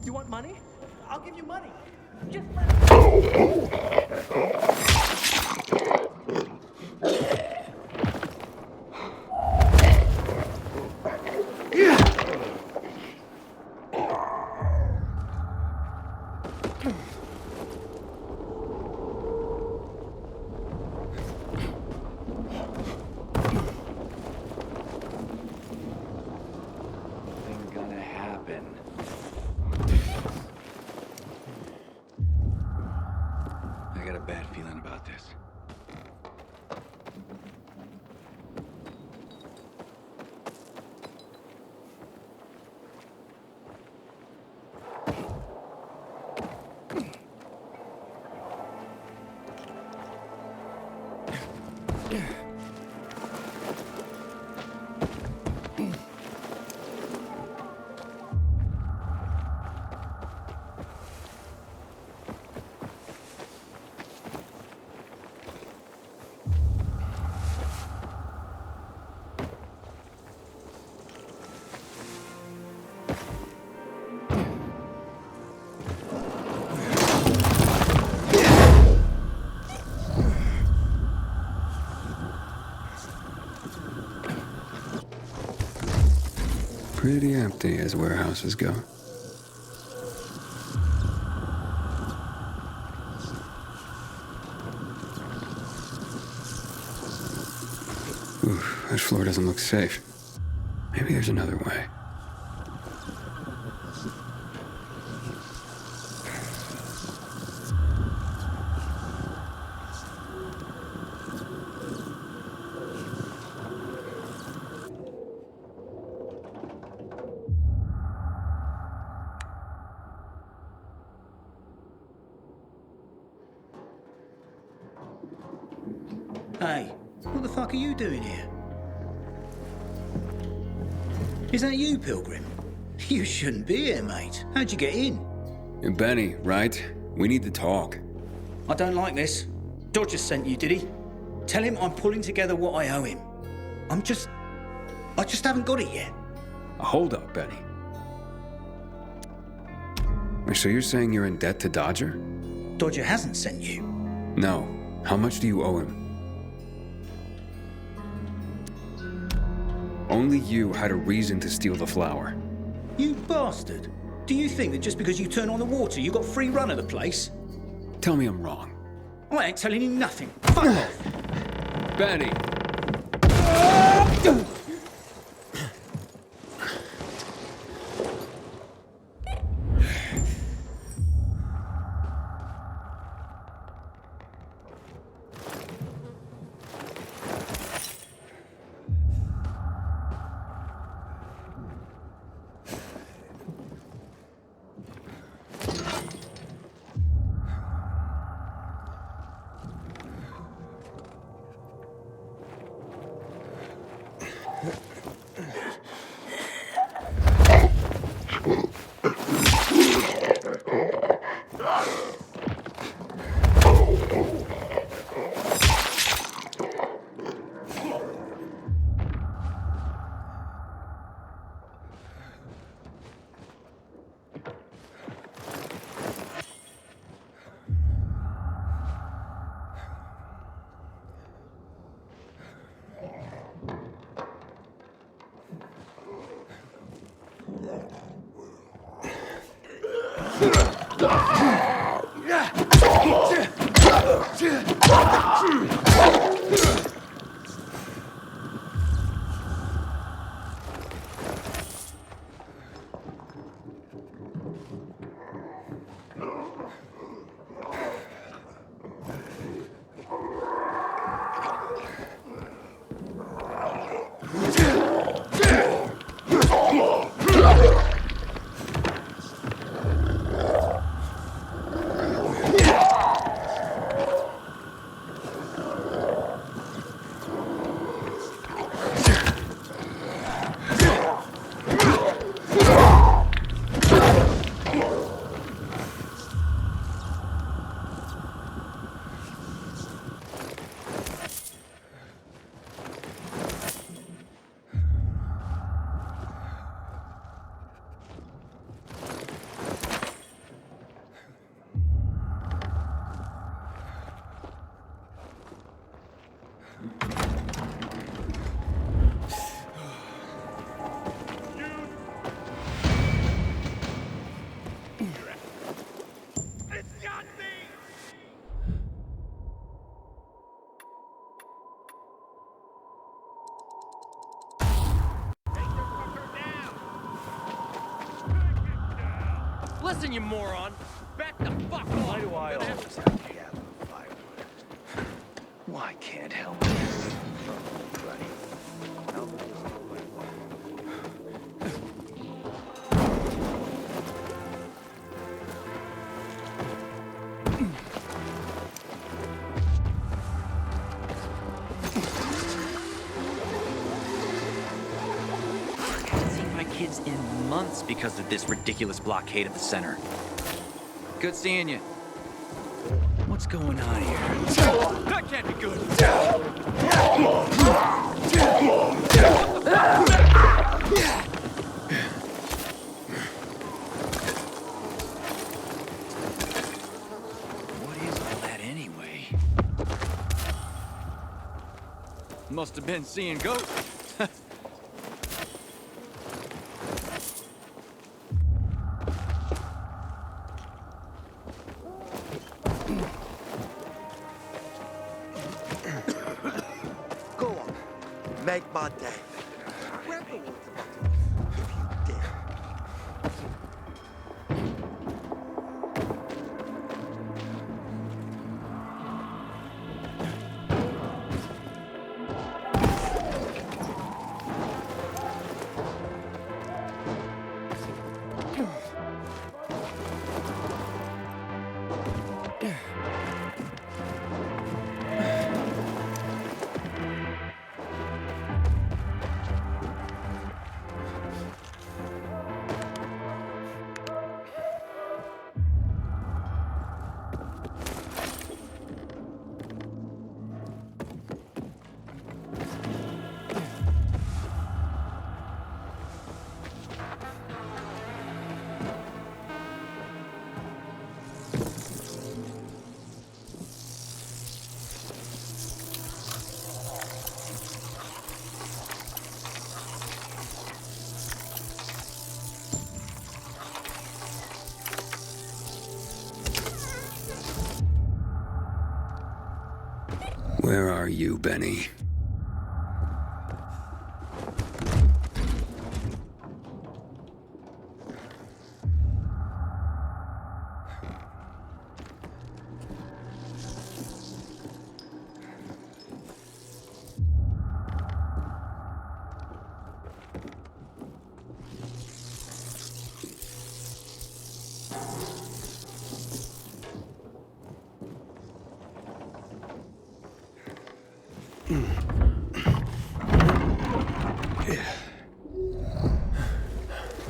You want money? I'll give you money. Just Nothing gonna happen. I got a bad feeling about this. Pretty empty as warehouses go. Oof, this floor doesn't look safe. Maybe there's another way. Hey, what the fuck are you doing here? Is that you, Pilgrim? You shouldn't be here, mate. How'd you get in? Benny, right? We need to talk. I don't like this. Dodger sent you, did he? Tell him I'm pulling together what I owe him. I just haven't got it yet. Hold up, Benny. So you're saying you're in debt to Dodger? Dodger hasn't sent you. No. How much do you owe him? Only you had a reason to steal the flower. You bastard. Do you think that just because you turn on the water, you got free run of the place? Tell me I'm wrong. I ain't telling you nothing. Fuck off. Benny! Listen, you moron! Back the fuck off! Why do I always have to gather firewood? Why can't help it? Kids in months because of this ridiculous blockade of the center. Good seeing you. What's going on here? That can't be good! What is all that anyway? Must have been seeing ghosts. Make my day. Grab the water bottle, if you dare. Where are you, Benny?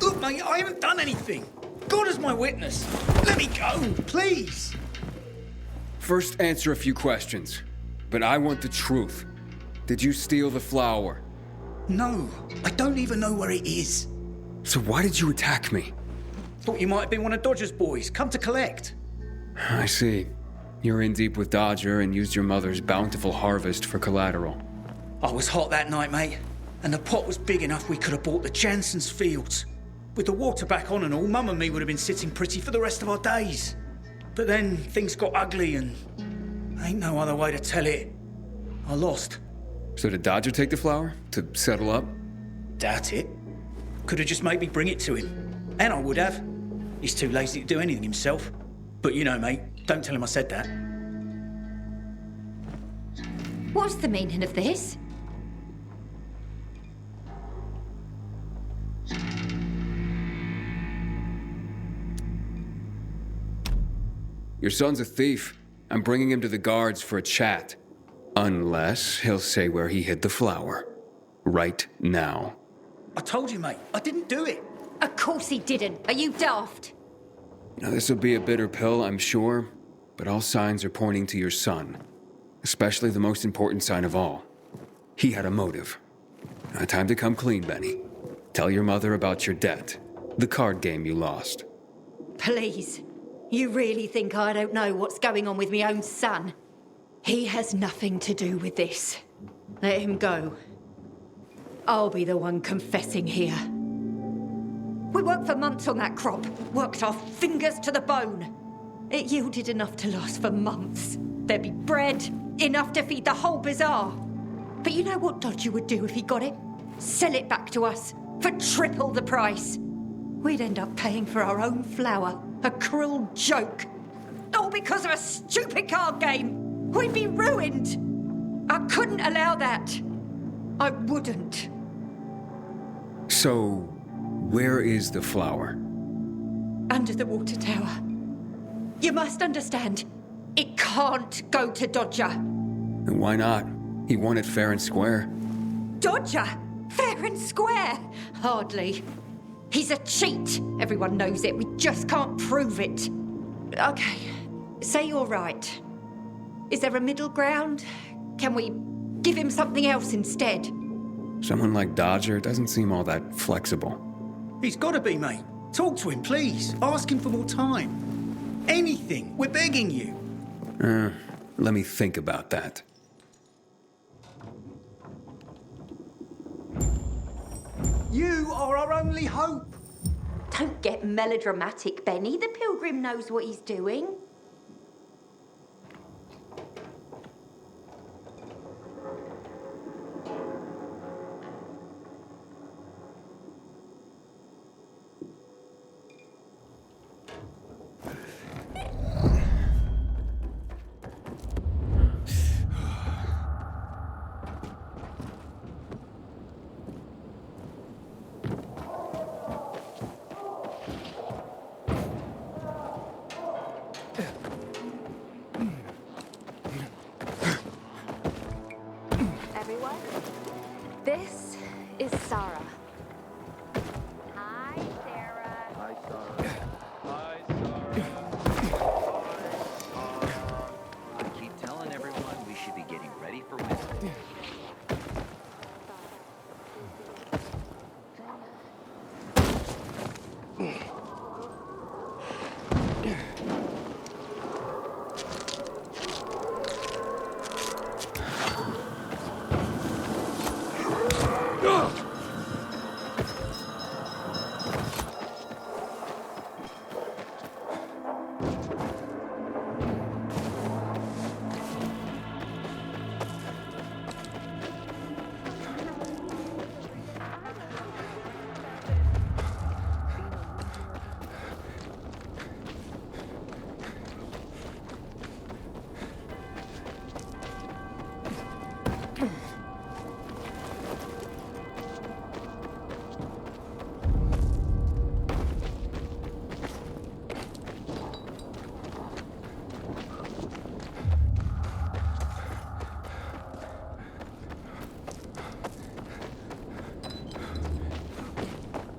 Look, mate, I haven't done anything. God is my witness. Let me go, please. First, answer a few questions. But I want the truth. Did you steal the flower? No, I don't even know where it is. So why did you attack me? Thought you might have been one of Dodger's boys, come to collect. I see. You're in deep with Dodger and used your mother's bountiful harvest for collateral. I was hot that night, mate. And the pot was big enough we could have bought the Jansen's fields. with the water back on and all, Mum and me would have been sitting pretty for the rest of our days. But then things got ugly and ain't no other way to tell it. I lost. So did Dodger take the flower to settle up? Doubt it. Could have just made me bring it to him. And I would have. He's too lazy to do anything himself. But you know, mate, don't tell him I said that. What's the meaning of this? Your son's a thief. I'm bringing him to the guards for a chat. Unless he'll say where he hid the flower. Right now. I told you, mate, I didn't do it. Of course he didn't. Are you daft? Now, this will be a bitter pill, I'm sure, but all signs are pointing to your son. Especially the most important sign of all. He had a motive. Now, time to come clean, Benny. Tell your mother about your debt. The card game you lost. Please. You really think I don't know what's going on with my own son? He has nothing to do with this. Let him go. I'll be the one confessing here. We worked for months on that crop. Worked our fingers to the bone. It yielded enough to last for months. There'd be bread, enough to feed the whole bazaar. But you know what Dodger would do if he got it? Sell it back to us for triple the price. We'd end up paying for our own flour. A cruel joke. All because of a stupid card game. We'd be ruined. I couldn't allow that. I wouldn't. So, where is the flower? Under the water tower. You must understand, it can't go to Dodger. And why not? He won it fair and square. Dodger? Fair and square? Hardly. He's a cheat. Everyone knows it. We just can't prove it. Okay, say you're right. Is there a middle ground? Can we give him something else instead? Someone like Dodger doesn't seem all that flexible. He's got to be, mate. Talk to him, please. Ask him for more time. Anything. We're begging you. Let me think about that. You are our only hope. Don't get melodramatic, Benny. The pilgrim knows what he's doing. Everyone, this is Sarah. Hi, Sarah. Hi, Sarah. Hi, I keep telling everyone we should be getting ready for winter.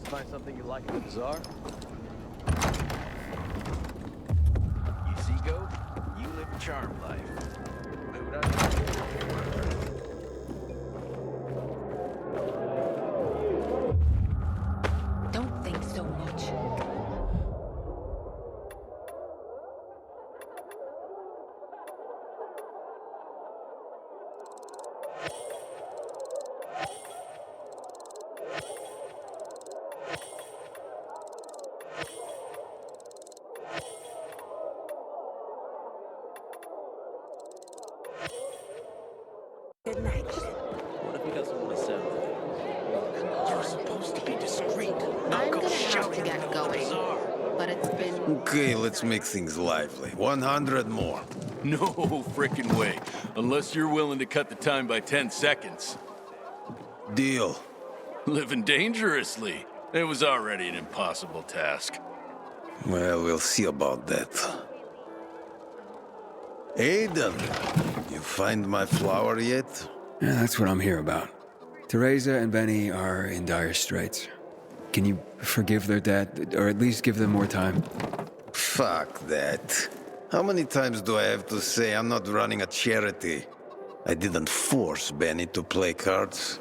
Find something you like at the bazaar? You see, Goat? You live a charmed life. Mood on. Don't think so much. Okay, let's make things lively. 100 more. No frickin' way. Unless you're willing to cut the time by 10 seconds. Deal. Living dangerously. It was already an impossible task. Well, we'll see about that. Aiden, you find my flower yet? Yeah, that's what I'm here about. Teresa and Benny are in dire straits. Can you forgive their dad, or at least give them more time? Fuck that. How many times do I have to say I'm not running a charity? I didn't force Benny to play cards.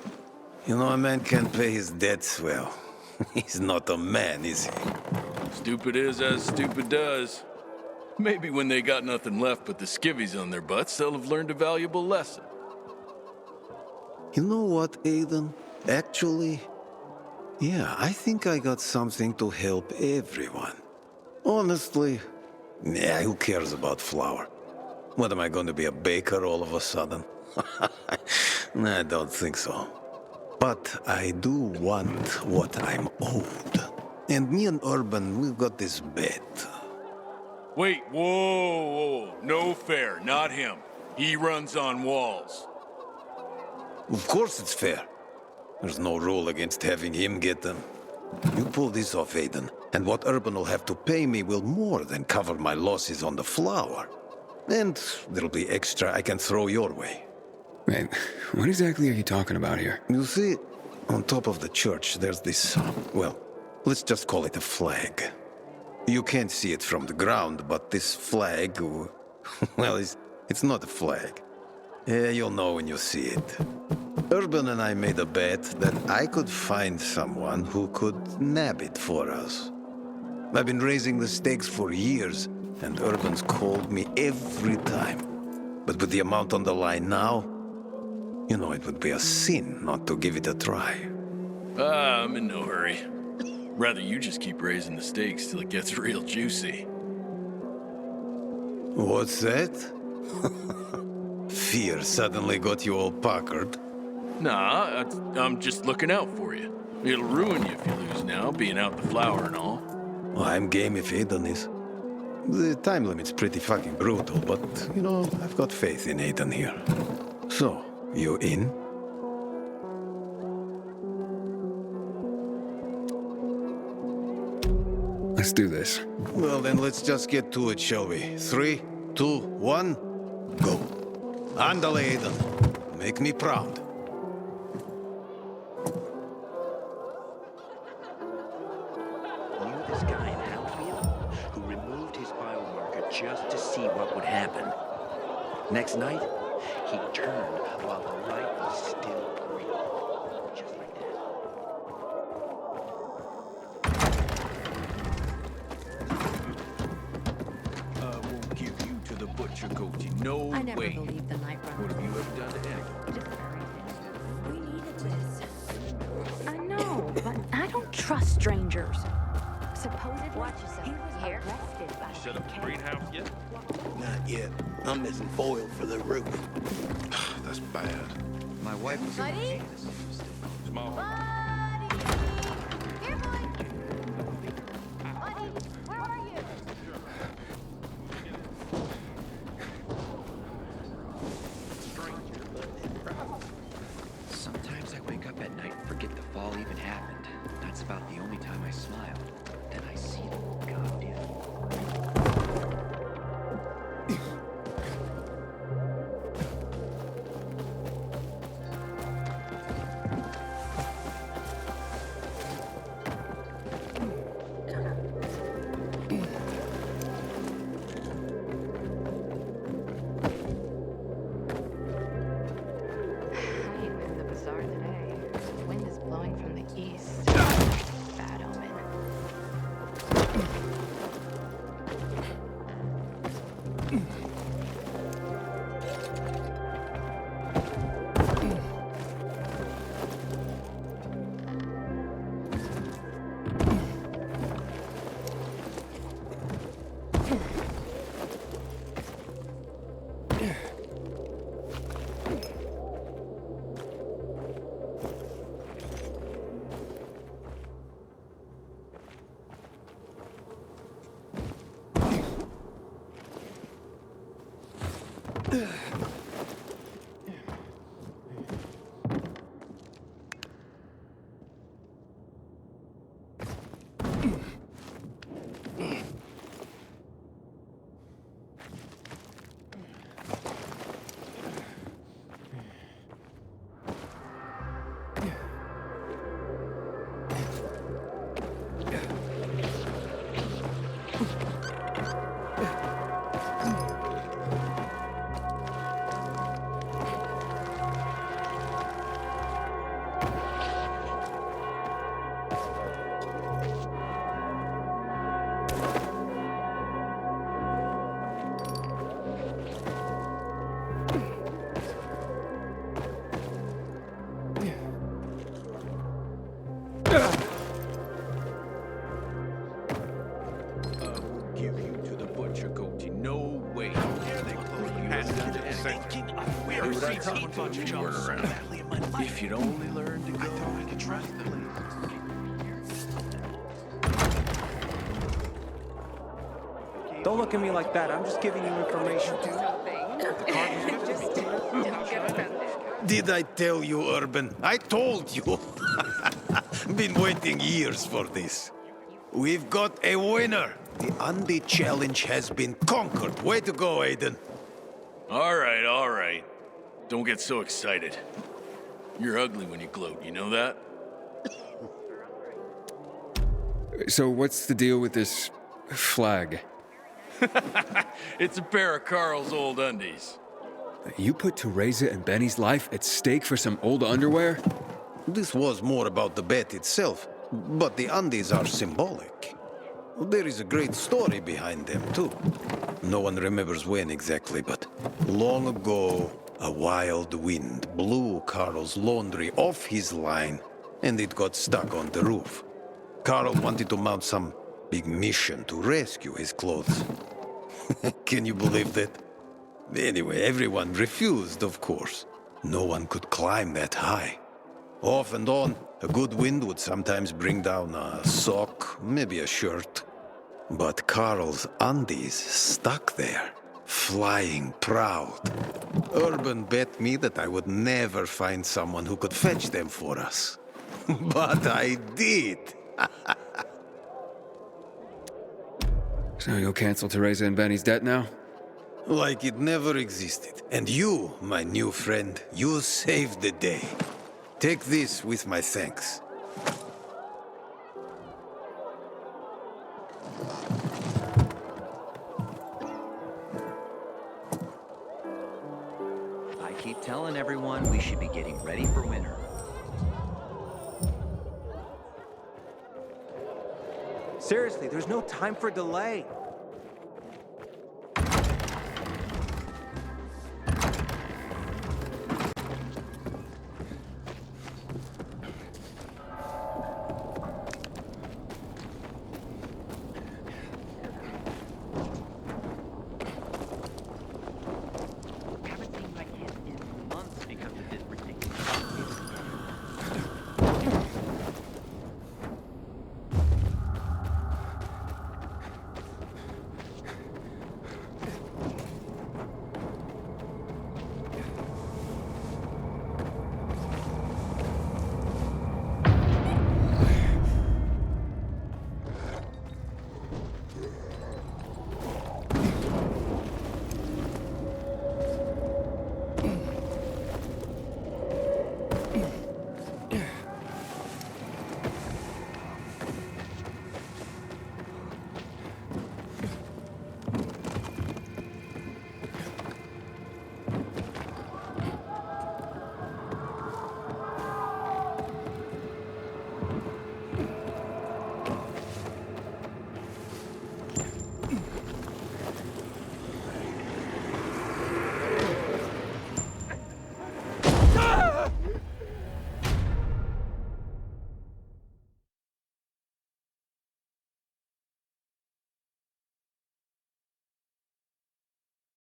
You know, a man can't pay his debts well. He's not a man, is he? Stupid is as stupid does. Maybe when they got nothing left but the skivvies on their butts, they'll have learned a valuable lesson. You know what, Aiden? Actually, yeah, I think I got something to help everyone. Honestly, yeah, who cares about flour? What, am I going to be a baker all of a sudden? I don't think so. But I do want what I'm owed. And me and Urban, we've got this bet. Wait, whoa. No fair, not him. He runs on walls. Of course it's fair. There's no rule against having him get them. You pull this off, Aiden, and what Urban will have to pay me will more than cover my losses on the flour. And there'll be extra I can throw your way. Wait, what exactly are you talking about here? You see, on top of the church, there's this, well, let's just call it a flag. You can't see it from the ground, but this flag, well, it's not a flag. Yeah, you'll know when you see it. Urban and I made a bet that I could find someone who could nab it for us. I've been raising the stakes for years, and Urban's called me every time. But with the amount on the line now, you know, it would be a sin not to give it a try. I'm in no hurry. Rather you just keep raising the stakes till it gets real juicy. What's that? Fear suddenly got you all puckered. Nah, I'm just looking out for you. It'll ruin you if you lose now, being out the flour and all. Well, I'm game if Aiden is. The time limit's pretty fucking brutal, but, you know, I've got faith in Aiden here. So, you in? Let's do this. Well, then let's just get to it, shall we? 3, 2, 1, go. Andale, Aiden. Make me proud. Knew this guy in Housefield who removed his biomarker just to see what would happen. Next night, he turned while the light was still green. Just like that. I won't give you to the butcher, Goatee. No I never way. believed the night runner. What have you ever done to him? We needed this. I know, but I don't trust strangers. Supposedly, he was arrested by Set up the greenhouse yet? Not yet. I'm missing foil for the roof. That's bad. My wife was Buddy? in Small. Buddy! Here, boy! Buddy, where are you? Sometimes I wake up at night and forget the fall even happened. That's about the only time I smile. Then I see the goddamn. I ain't been in the bazaar today. The wind is blowing from the east. Bad omen. If you'd only learn to go. I thought I could trust them. Don't look at me like that. I'm just giving you information. Did I tell you, Urban? I told you. Been waiting years for this. We've got a winner. The Undy challenge has been conquered. Way to go, Aiden. All right. Don't get so excited. You're ugly when you gloat, you know that? So what's the deal with this flag? It's a pair of Carl's old undies. You put Teresa and Benny's life at stake for some old underwear? This was more about the bet itself, but the undies are symbolic. There is a great story behind them, too. No one remembers when exactly, but long ago, a wild wind blew Carl's laundry off his line, and it got stuck on the roof. Carl wanted to mount some big mission to rescue his clothes. Can you believe that? Anyway, everyone refused, of course. No one could climb that high. Off and on, a good wind would sometimes bring down a sock, maybe a shirt. But Carl's undies stuck there, flying proud. Urban bet me that I would never find someone who could fetch them for us. But I did. So you'll cancel Teresa and Benny's debt now? Like it never existed. And you, my new friend, you saved the day. Take this with my thanks. I keep telling everyone we should be getting ready for winter. Seriously, there's no time for delay.